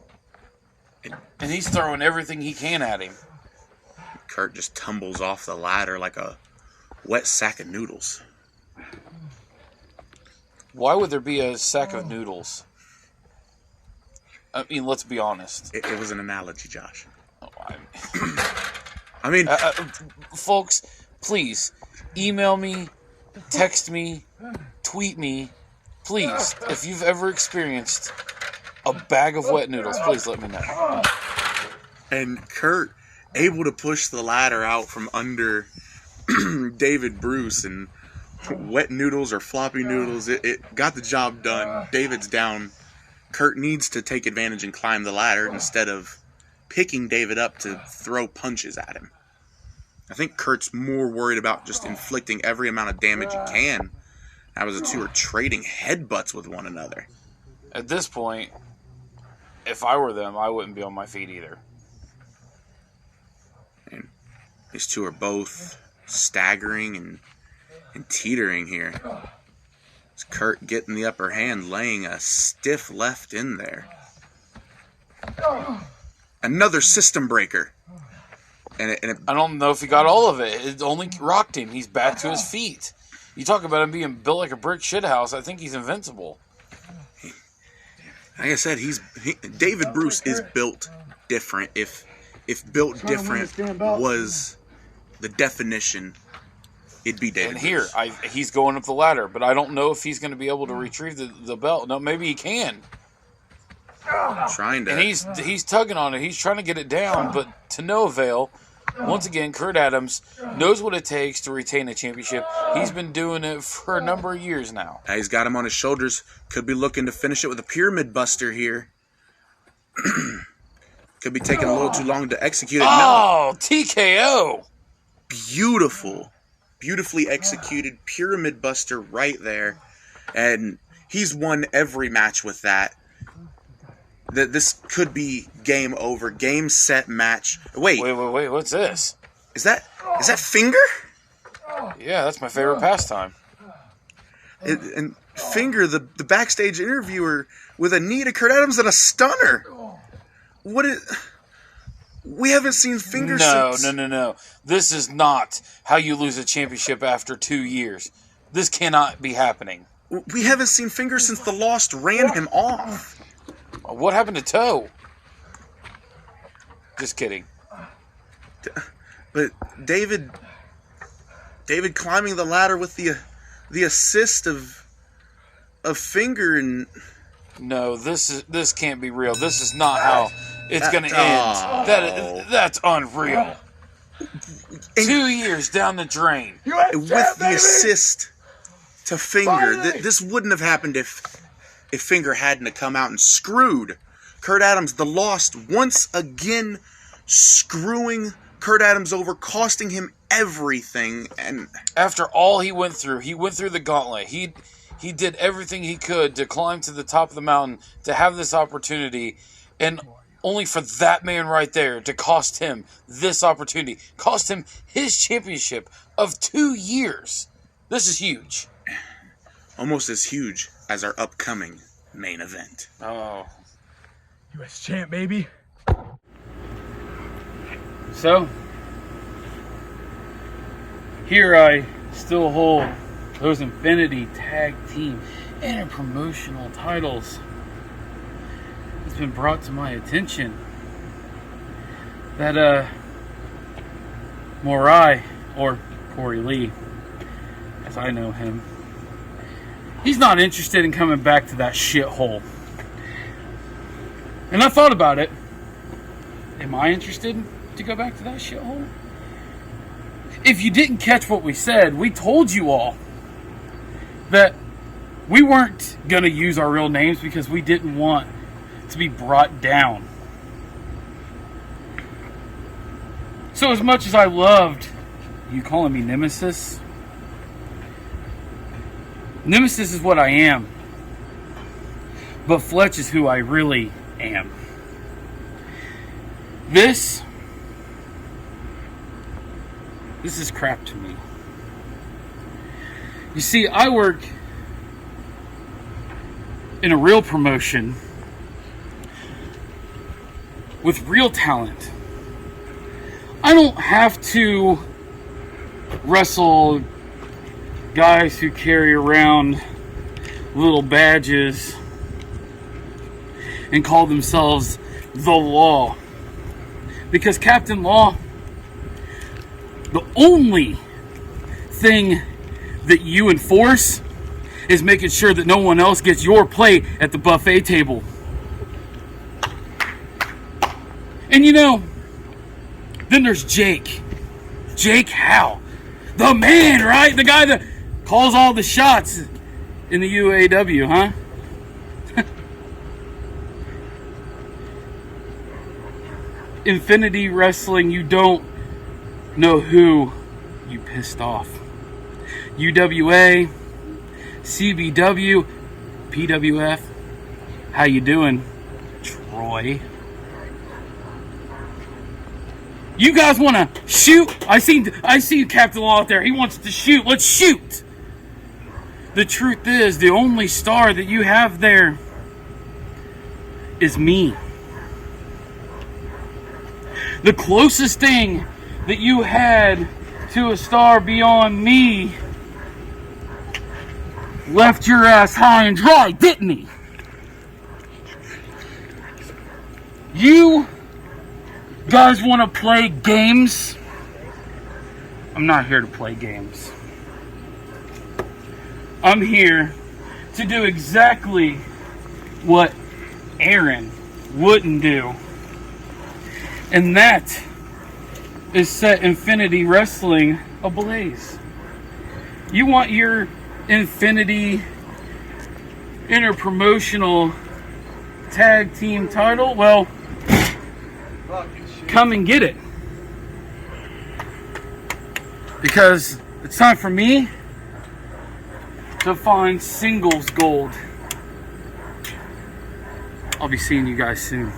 And he's throwing everything he can at him. Kurt just tumbles off the ladder like a wet sack of noodles. Why would there be a sack of noodles? I mean, let's be honest. It was an analogy, Josh. Oh, I mean... folks, please, email me, text me, tweet me. Please, if you've ever experienced a bag of wet noodles, please let me know. And Kurt able to push the ladder out from under David Bruce, and wet noodles or floppy noodles, it got the job done. David's down. Kurt needs to take advantage and climb the ladder instead of picking David up to throw punches at him. I think Kurt's more worried about just inflicting every amount of damage he can. Now as the two are trading headbutts with one another. At this point, if I were them, I wouldn't be on my feet either. And these two are both staggering and teetering here. It's Kurt getting the upper hand, laying a stiff left in there. Another system breaker. And I don't know if he got all of it. It only rocked him. He's back to his feet. You talk about him being built like a brick shithouse. I think he's invincible. Like I said, David Bruce is built different. If built different was the definition, it'd be David And here, Bruce. he's going up the ladder, but I don't know if he's going to be able to retrieve the belt. No, maybe he can. Trying to. And he's tugging on it. He's trying to get it down, but to no avail. Once again, Kurt Adams knows what it takes to retain a championship. He's been doing it for a number of years now. He's got him on his shoulders. Could be looking to finish it with a pyramid buster here. Could be taking a little too long to execute it. Oh, no. TKO. Beautiful. Beautifully executed pyramid buster right there. And he's won every match with that. This could be game over. Game, set, match. Wait. What's this? Is that Finger? Yeah, that's my favorite pastime. And Finger, the backstage interviewer, with a knee to Kurt Adams and a stunner. We haven't seen Finger since... No. This is not how you lose a championship after 2 years. This cannot be happening. We haven't seen Finger since the Lost ran him off. What happened to Toe? Just kidding. But David climbing the ladder with the assist of Finger, and no, this can't be real. This is not how it's going to end. That's unreal. 2 years down the drain with the assist to Finger. This wouldn't have happened if Finger hadn't have come out and screwed Kurt Adams. The Lost once again screwing Kurt Adams over, costing him everything. And after all he went through the gauntlet. He did everything he could to climb to the top of the mountain to have this opportunity, and only for that man right there to cost him this opportunity, cost him his championship of 2 years. This is huge. Almost as huge as our upcoming main event. Oh. U.S. champ, baby. So, here I still hold those Infinity Tag Team Interpromotional titles. it's been brought to my attention that Morai, or Corey Lee, as I know him, he's not interested in coming back to that shithole. And I thought about it. Am I interested to go back to that shithole? If you didn't catch what we said, we told you all that we weren't going to use our real names because we didn't want to be brought down. So as much as I loved you calling me Nemesis, Nemesis is what I am. But Fletch is who I really am. This is crap to me. You see, I work in a real promotion with real talent. I don't have to wrestle guys who carry around little badges and call themselves the Law. Because Captain Law, the only thing that you enforce is making sure that no one else gets your plate at the buffet table. And you know, then there's Jake. Jake Howe. The man, right? The guy that calls all the shots in the UAW, huh? Infinity Wrestling, you don't know who you pissed off. UWA, CBW, PWF, how you doing, Troy? You guys want to shoot? I see Captain Law out there. He wants to shoot. Let's shoot. The truth is, the only star that you have there is me. The closest thing that you had to a star beyond me left your ass high and dry, didn't he? You guys want to play games? I'm not here to play games. I'm here to do exactly what Aaron wouldn't do. And that is set Infinity Wrestling ablaze. You want your Infinity Interpromotional Tag Team title? Well, come and get it. Because it's time for me to find singles gold. I'll be seeing you guys soon.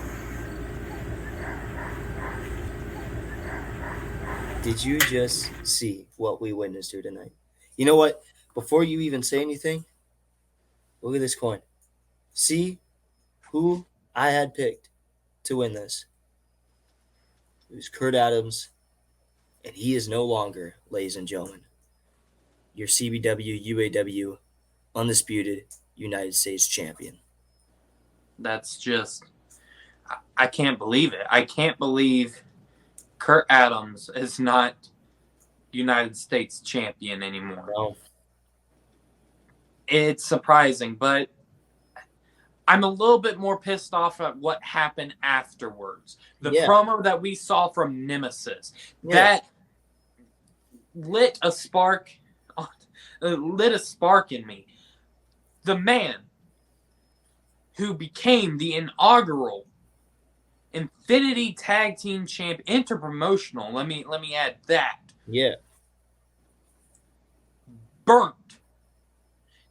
Did you just see what we witnessed here tonight? You know what? Before you even say anything, look at this coin. See who I had picked to win this. It was Kurt Adams, and he is no longer, ladies and gentlemen, your CBW, UAW, undisputed United States champion. That's just, I can't believe it. I can't believe Kurt Adams is not United States champion anymore. No. It's surprising, but I'm a little bit more pissed off at what happened afterwards. The promo that we saw from Nemesis, that lit a spark in me. The man who became the inaugural Infinity Tag Team Champ, Interpromotional. Let me add that. Yeah. Burnt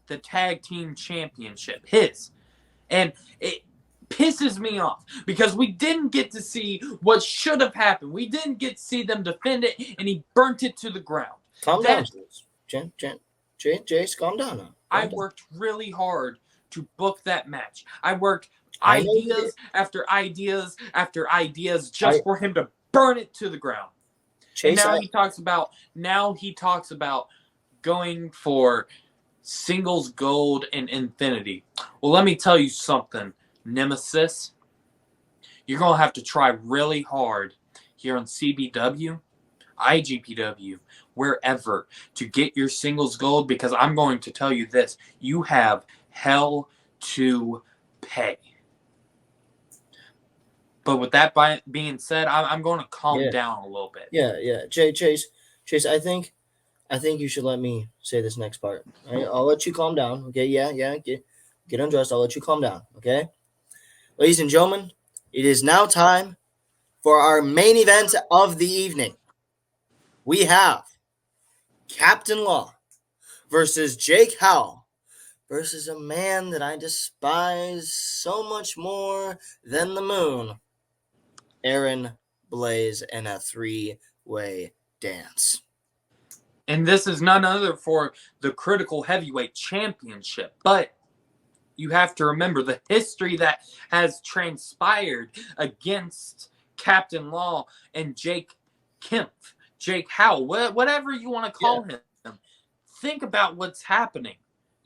the Tag Team Championship. His. And it pisses me off because we didn't get to see what should have happened. We didn't get to see them defend it, and he burnt it to the ground. Calm down, Jace, calm down now. I worked really hard to book that match. I worked ideas after ideas after ideas just for him to burn it to the ground. Now he talks about going for singles gold and Infinity. Well, let me tell you something, Nemesis. you're going to have to try really hard here on CBW, IGPW, wherever, to get your singles gold, because I'm going to tell you this. You have hell to pay. But with that being said, I'm going to calm down a little bit. Yeah. Chase, I think you should let me say this next part. All right? I'll let you calm down. Okay, yeah. Get undressed. I'll let you calm down. Okay? Ladies and gentlemen, it is now time for our main event of the evening. We have CAPTINLAW versus Jake HOWELL versus a man that I despise so much more than the moon, Aaron Blaze, in a 3-way dance. And this is none other for the Critical Heavyweight Championship. But you have to remember the history that has transpired against CAPTINLAW and Jake HOWELL, whatever you want to call him. Think about what's happening.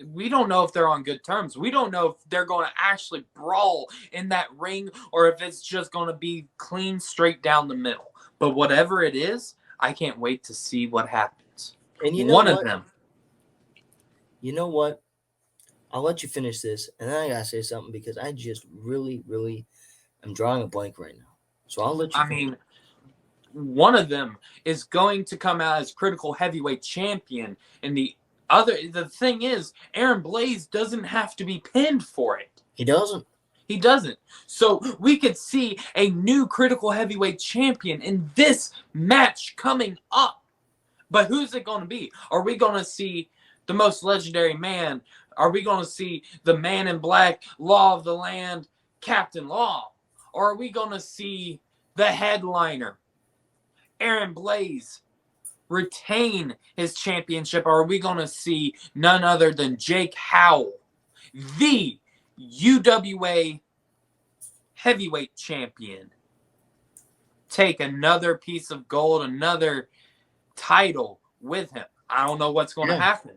We don't know if they're on good terms. We don't know if they're going to actually brawl in that ring or if it's just going to be clean straight down the middle. But whatever it is, I can't wait to see what happens. And you know what? Of them. You know what? I'll let you finish this, and then I gotta say something because I just really, really am drawing a blank right now. So I'll let you. I mean, one of them is going to come out as Critical Heavyweight Champion, and the thing is, Aaron Blaze doesn't have to be pinned for it. He doesn't. So we could see a new Critical Heavyweight Champion in this match coming up. But who's it going to be? Are we going to see the most legendary man? Are we going to see the man in black, law of the land, CAPTINLAW? Or are we going to see the headliner, Aaron Blaze, retain his championship? Or are we going to see none other than Jake HOWELL, the UWA heavyweight champion, take another piece of gold, another title with him? I don't know what's going to happen,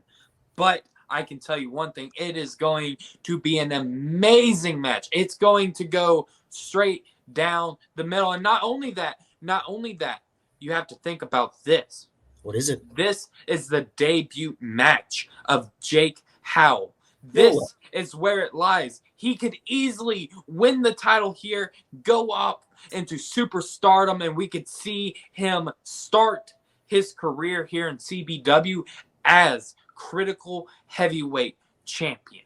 but I can tell you one thing. It is going to be an amazing match. It's going to go straight down the middle. And not only that, you have to think about this. What is it? This is the debut match of Jake HOWELL. This is where it lies. He could easily win the title here, go up into superstardom, and we could see him start his career here in CBW as Critical Heavyweight Champion.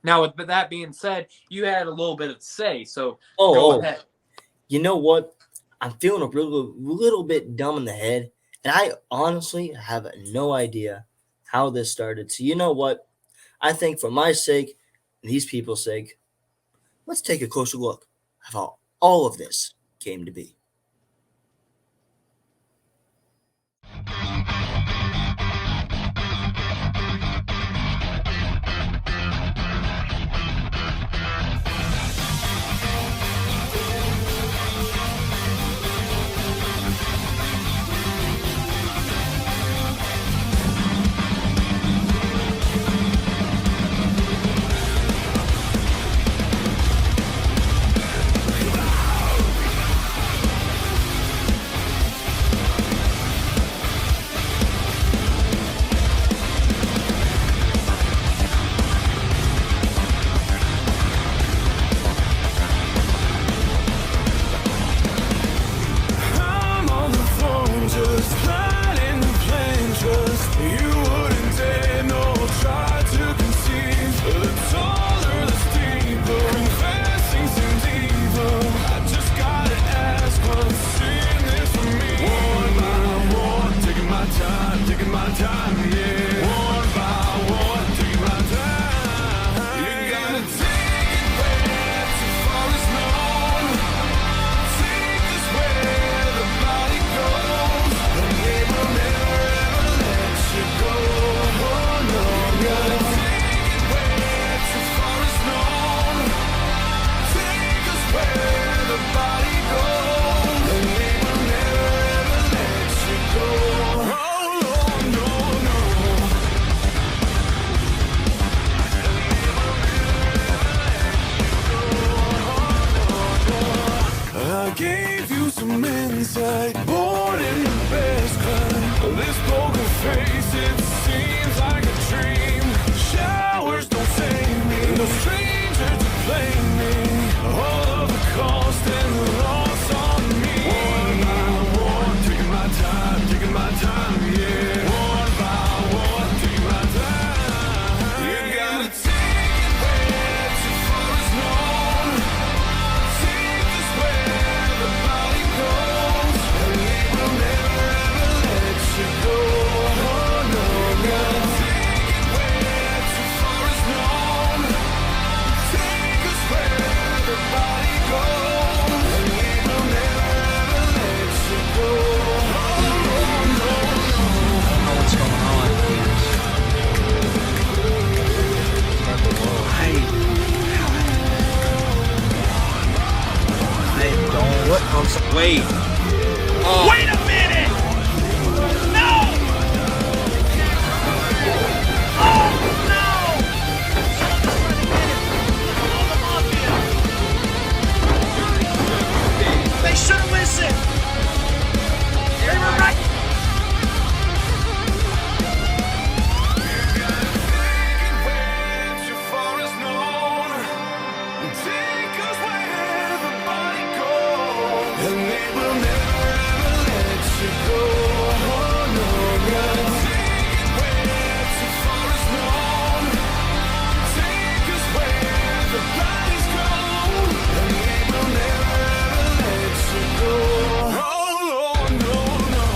Now, with that being said, you had a little bit of say, so go ahead. You know what? I'm feeling a little bit dumb in the head, and I honestly have no idea how this started. So you know what? I think for my sake and these people's sake, let's take a closer look at how all of this came to be. I gave you some insight. Born in the best kind. This poker face, it seems like a dream. Showers don't save me. No stranger to blame me. All of the cost and the loss on me. One by one, taking my time, yeah. One by one, taking my time. You gotta take it where too far is known. Take this where the body goes, and it will never ever let you go. Oh no, gotta take it where too far is known. Take us where the body goes, and it will never ever let you go. Oh no, no, no. I don't know what's going on. I don't. What? I'm so, wait. Wait a minute! No! Oh no! They should have listened! They were right! Take us where the body goes, and they will never ever let you go. Oh no, gotta take it where too far is known. Take us where the bodies go, and they will never ever let you go. Oh no, no, no.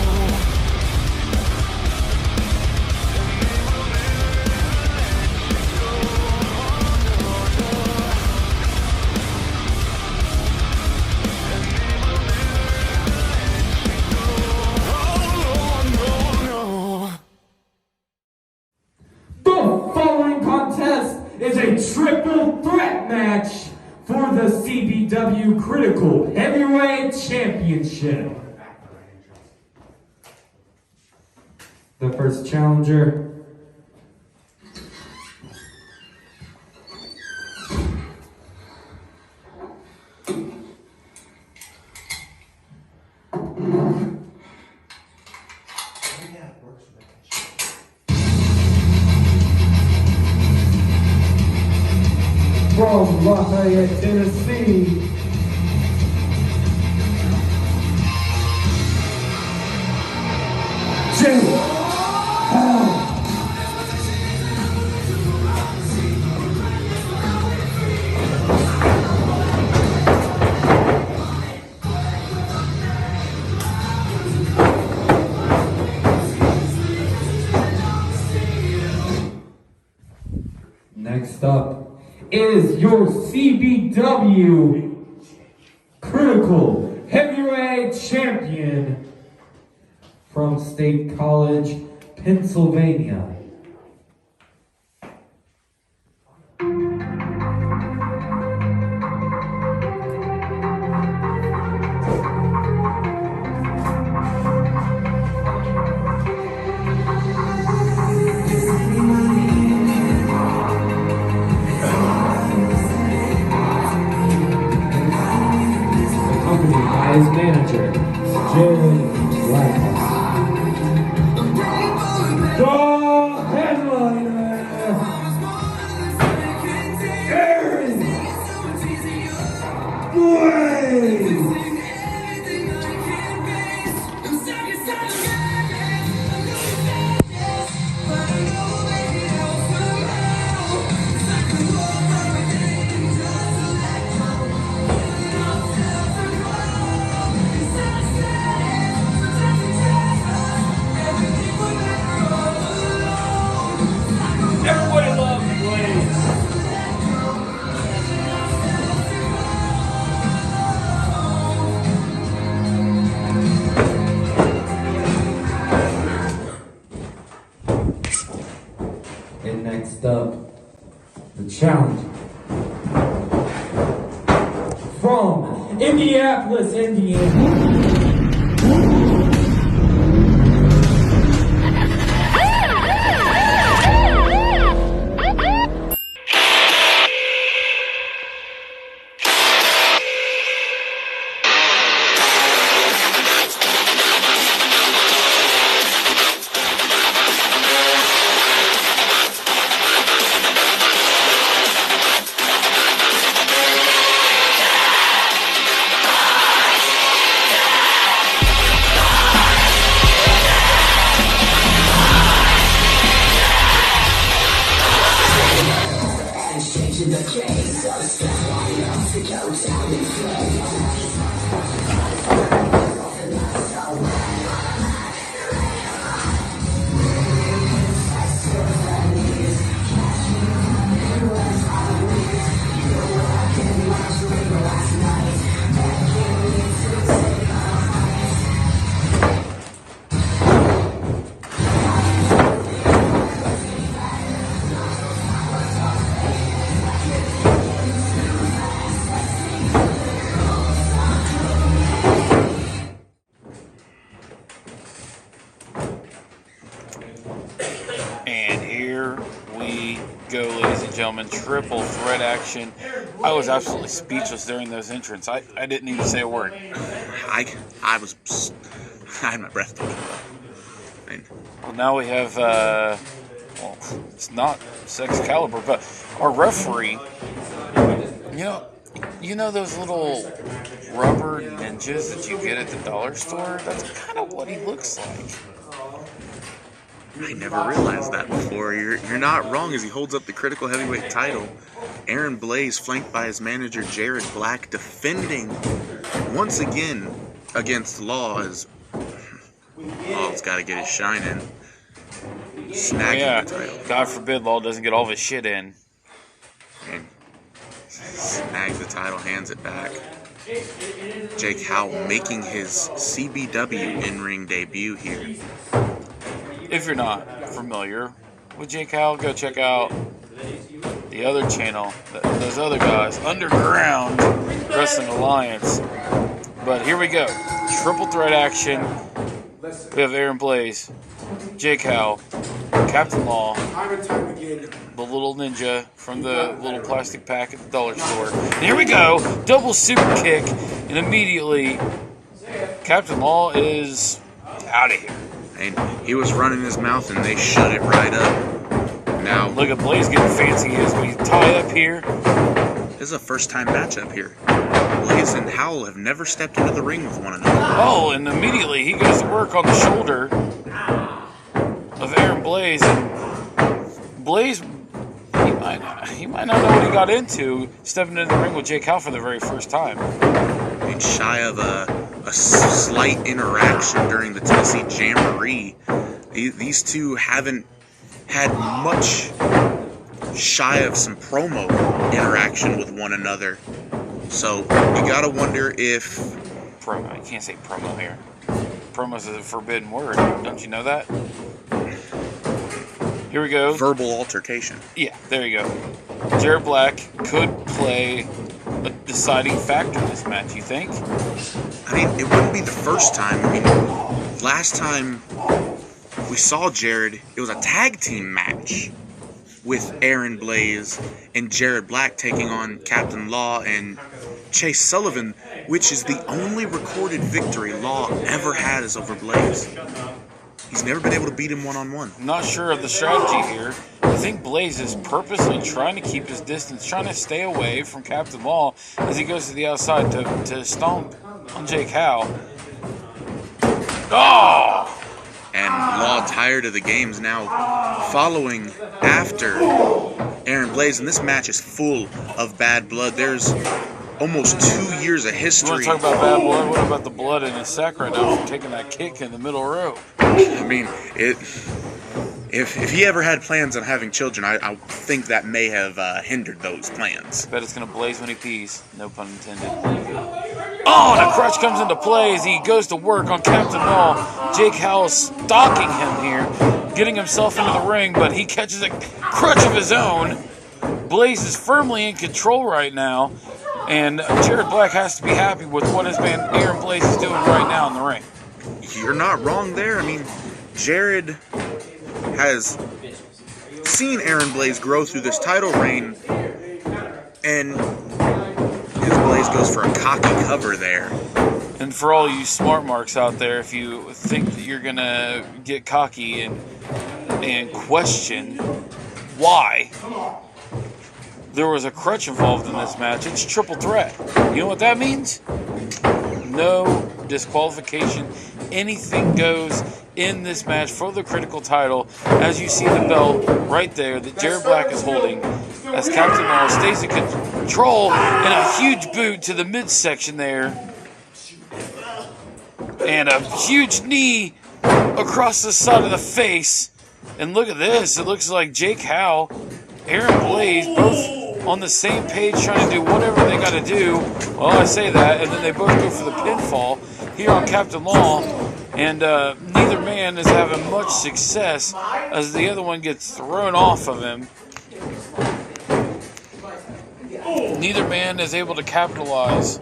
The following contest is a triple threat match for the CBW Critical Heavyweight Championship. The first challenger from Lafayette, Tennessee, Next up is your CBW Critical Heavyweight Champion from State College, Pennsylvania. His manager, Jared Black. The headliner, Aaron Blaze. Everybody loves Blaze. And next up, the challenge from Indianapolis, Indiana. And here we go, ladies and gentlemen. Triple threat action. I was absolutely speechless during those entrants. I didn't even say a word. I had my breath taken. Well, now we have, well, it's not Excalibur, but our referee, you know those little rubber ninjas that you get at the dollar store? That's kind of what he looks like. I never realized that before. You're not wrong as he holds up the critical heavyweight title. Aaron Blaze, flanked by his manager Jared Black, defending once again against Law as Law's got to get his shine in. Snagging the title. God forbid Law doesn't get all of his shit in. And snags the title, hands it back. Jake Howell making his CBW in-ring debut here. If you're not familiar with Jake Howell, go check out the other channel, those other guys, Underground Wrestling Alliance. But here we go. Triple threat action. We have Aaron Blaze, Jake Howell, Captain Law, the little ninja from the little plastic pack at the dollar store. And here we go. Double super kick. And immediately, Captain Law is out of here. And he was running his mouth and they shut it right up. Now look at Blaze getting fancy as we tie up here. This is a first-time matchup here. Blaze and Howell have never stepped into the ring with one another. Oh, and immediately he goes to work on the shoulder of Aaron Blaze. And Blaze, he might not know what he got into stepping into the ring with Jake Howell for the very first time. I mean, shy of a slight interaction during the Tennessee Jamboree. These two haven't had much shy of some promo interaction with one another. So you gotta wonder if... Promo, you can't say promo here. Promo is a forbidden word. Don't you know that? Here we go. Verbal altercation. Yeah, there you go. Jared Black could play a deciding factor in this match, you think? I mean, it wouldn't be the first time. I mean, last time we saw Jared, it was a tag team match with Aaron Blaze and Jared Black taking on Captain Law and Chase Sullivan, which is the only recorded victory Law ever had is over Blaze. He's never been able to beat him one-on-one. I'm not sure of the strategy here. I think Blaze is purposely trying to keep his distance, trying to stay away from Captain Law as he goes to the outside to stomp on Jake Howell. Oh! And Law, tired of the games, now following after Aaron Blaze. And this match is full of bad blood. There's almost 2 years of history. You want to talk about bad blood? What about the blood in his sack right now from taking that kick in the middle row? I mean, if he ever had plans on having children, I think that may have hindered those plans. I bet it's going to blaze when he pees. No pun intended. Oh, and a crutch comes into play as he goes to work on Captain Law. Jake Howell is stalking him here, getting himself into the ring, but he catches a crutch of his own. Blaze is firmly in control right now, and Jared Black has to be happy with what his man Aaron Blaze is doing right now in the ring. You're not wrong there. I mean, Jared has seen Aaron Blaze grow through this title reign, and his Blaze goes for a cocky cover there. And for all you smart marks out there, if you think that you're going to get cocky and question why there was a crutch involved in this match, it's triple threat. You know what that means? No disqualification. Anything goes in this match for the critical title. As you see the belt right there that Jared Black is holding, as Captain Law stays in control, and a huge boot to the midsection there. And a huge knee across the side of the face. And look at this. It looks like Jake Howell, Aaron Blaze, both on the same page trying to do whatever they got to do. Well, I say that, and then they both go for the pinfall here on Captain Law. And neither man is having much success as the other one gets thrown off of him. Neither man is able to capitalize.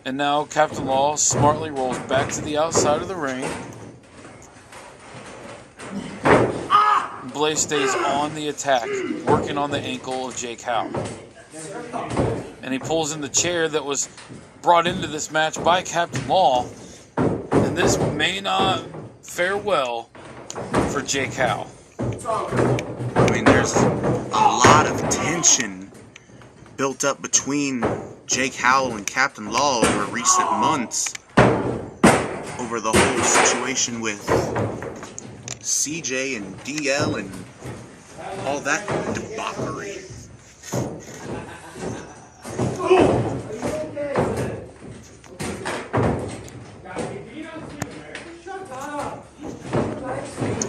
And now Captain Law smartly rolls back to the outside of the ring. Blaze stays on the attack, working on the ankle of Jake Howell. And he pulls in the chair that was brought into this match by Captain Law. And this may not fare well for Jake Howell. I mean, there's a lot of tension built up between Jake Howell and Captain Law over recent months, over the whole situation with CJ and DL and all that debauchery.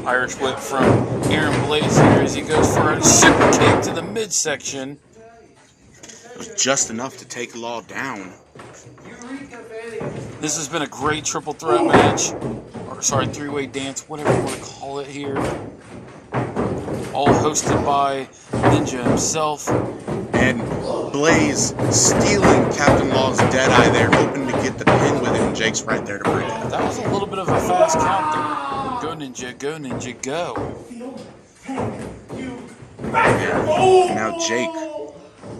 Irish whip from Aaron Blaze here as he goes for a super kick to the midsection. It was just enough to take Law down. This has been a great triple threat match. Or sorry, three-way dance, whatever you want to call it here. All hosted by Ninja himself. And Blaze stealing Captain Law's dead eye there, hoping to get the pin with it, and Jake's right there to bring it. That was a little bit of a fast count there. Go Ninja, go Ninja, go. And now Jake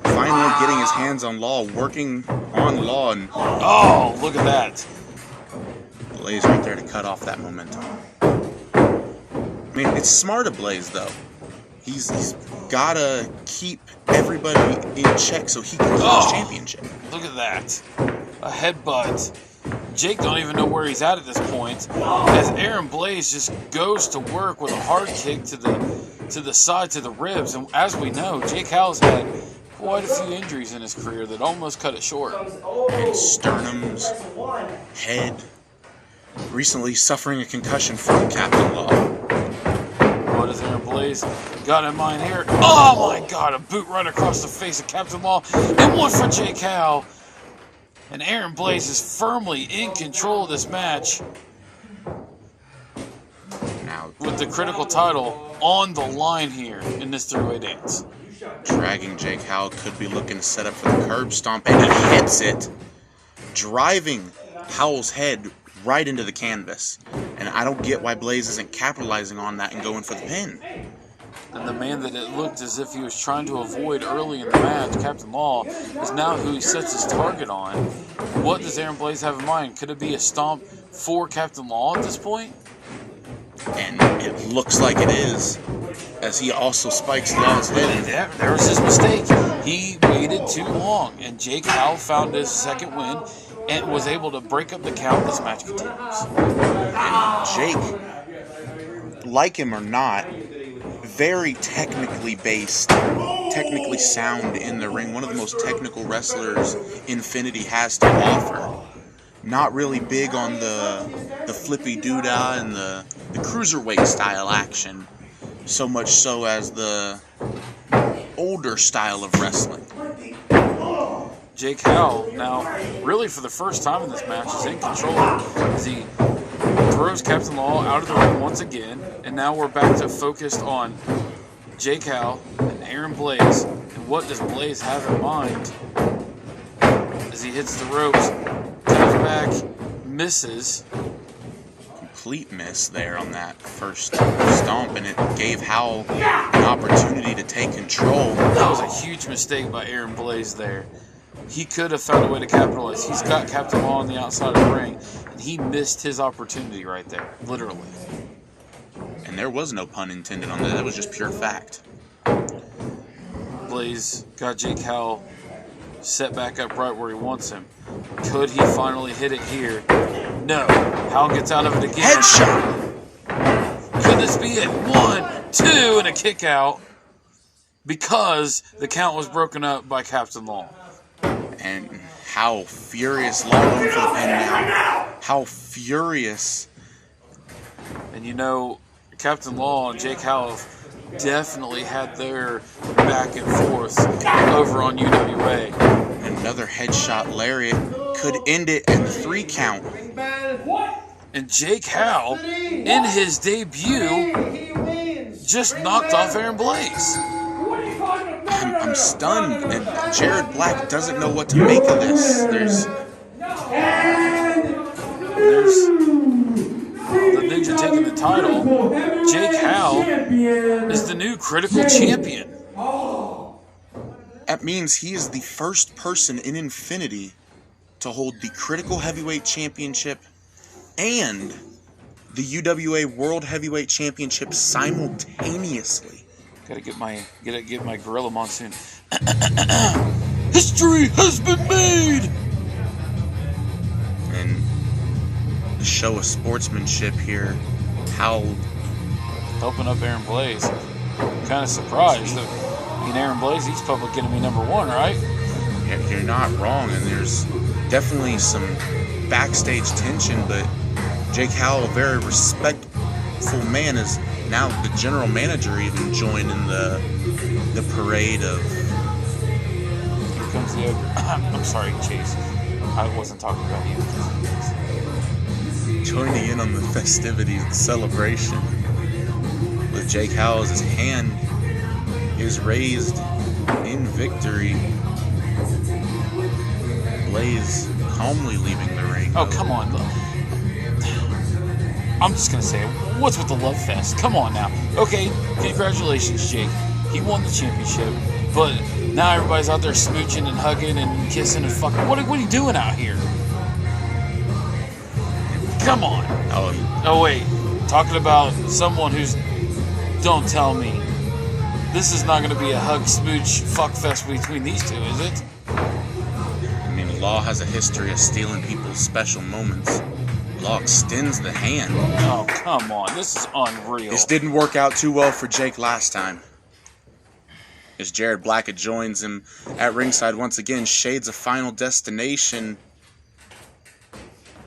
finally getting his hands on Law, working on Law, and oh, look at that. Blaze right there to cut off that momentum. I mean, it's smart of Blaze, though. He's gotta keep everybody in check so he can win his championship. Look at that. A headbutt. Jake don't even know where he's at this point, as Aaron Blaze just goes to work with a hard kick to the side, to the ribs. And as we know, Jake Howell's had quite a few injuries in his career that almost cut it short. And sternums, head, recently suffering a concussion from Captain Law. What does Aaron Blaze got in mind here? Oh my God, a boot right across the face of Captain Law, and one for Jake Howell. And Aaron Blaze is firmly in control of this match, now with the critical title on the line here in this three-way dance. Dragging Jake Howell, could be looking to set up for the curb stomp, and he hits it, driving Howell's head right into the canvas. And I don't get why Blaze isn't capitalizing on that and going for the pin. And the man that it looked as if he was trying to avoid early in the match, Captain Law, is now who he sets his target on. What does Aaron Blaze have in mind? Could it be a stomp for Captain Law at this point? And it looks like it is, as he also spikes Law's head. Yeah, there was his mistake. He waited too long, and Jake Howell found his second win and was able to break up the count. This match continues. And Jake, like him or not, very technically based, technically sound in the ring. One of the most technical wrestlers Infinity has to offer. Not really big on the flippy doodah and the cruiserweight style action, so much so as the older style of wrestling. Jake Howell, now, really for the first time in this match, is in control as he throws Captain Law out of the ring once again, and now we're back to focused on Jake Howell and Aaron Blaze. And what does Blaze have in mind as he hits the ropes, comes back, misses. Complete miss there on that first stomp, and it gave Howell an opportunity to take control. That was a huge mistake by Aaron Blaze there. He could have found a way to capitalize. He's got Captain Law on the outside of the ring, and he missed his opportunity right there, literally. And there was no pun intended on that. That was just pure fact. Blaze got Jake Howell set back up right where he wants him. Could he finally hit it here? No. Howell gets out of it again. Headshot! Could this be it? 1, 2, and a kick out because the count was broken up by Captain Law. And how furious Law going for the pin now. How furious. And you know, Captain Law and Jake Howell have definitely had their back and forth over on UWA. Another headshot lariat could end it at 3 count. And Jake Howell, in his debut, just knocked off Aaron Blaze. I'm stunned, and Jared Black doesn't know what to make of this. There's the Ninja taking the title. Jake Howell is the new critical champion. That means he is the first person in Infinity to hold the critical heavyweight championship and the UWA World Heavyweight Championship simultaneously. Gotta get my Gorilla Monsoon. History has been made. And the show of sportsmanship here, Howell helping up Aaron Blaze. Kind of surprised. Aaron Blaze, he's public enemy #1, right? Yeah, you're not wrong, and there's definitely some backstage tension, but Jake Howell, a very respectful man, is now the general manager, even joining the parade of... Here comes the... I'm sorry, Chase. I wasn't talking about you. Joining in on the festivities, the celebration. With Jake Howell, his hand is raised in victory. Blaze calmly leaving the ring. Oh, come on. I'm just going to say it. What's with the love fest? Come on now. Okay, congratulations, Jake. He won the championship. But now everybody's out there smooching and hugging and kissing and fucking. What are you doing out here? Come on. Oh, wait. Talking about someone who's... Don't tell me. This is not going to be a hug, smooch, fuck fest between these two, is it? I mean, Law has a history of stealing people's special moments. Law extends the hand. Oh, come on. This is unreal. This didn't work out too well for Jake last time. As Jared Black joins him at ringside once again, shades of Final Destination.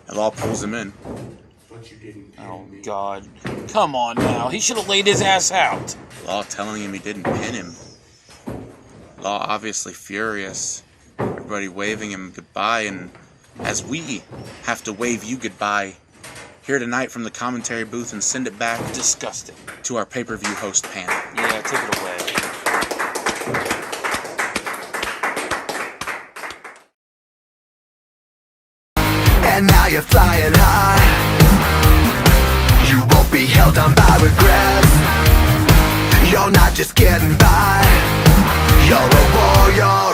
And Law pulls him in. Oh, God. Come on now. He should have laid his ass out. Law telling him he didn't pin him. Law obviously furious. Everybody waving him goodbye, and as we have to wave you goodbye here tonight from the commentary booth and send it back disgusting to our pay-per-view host Pam. Yeah, take it away. And now you're flying high. You won't be held down by regrets. You're not just getting by. You're a warrior.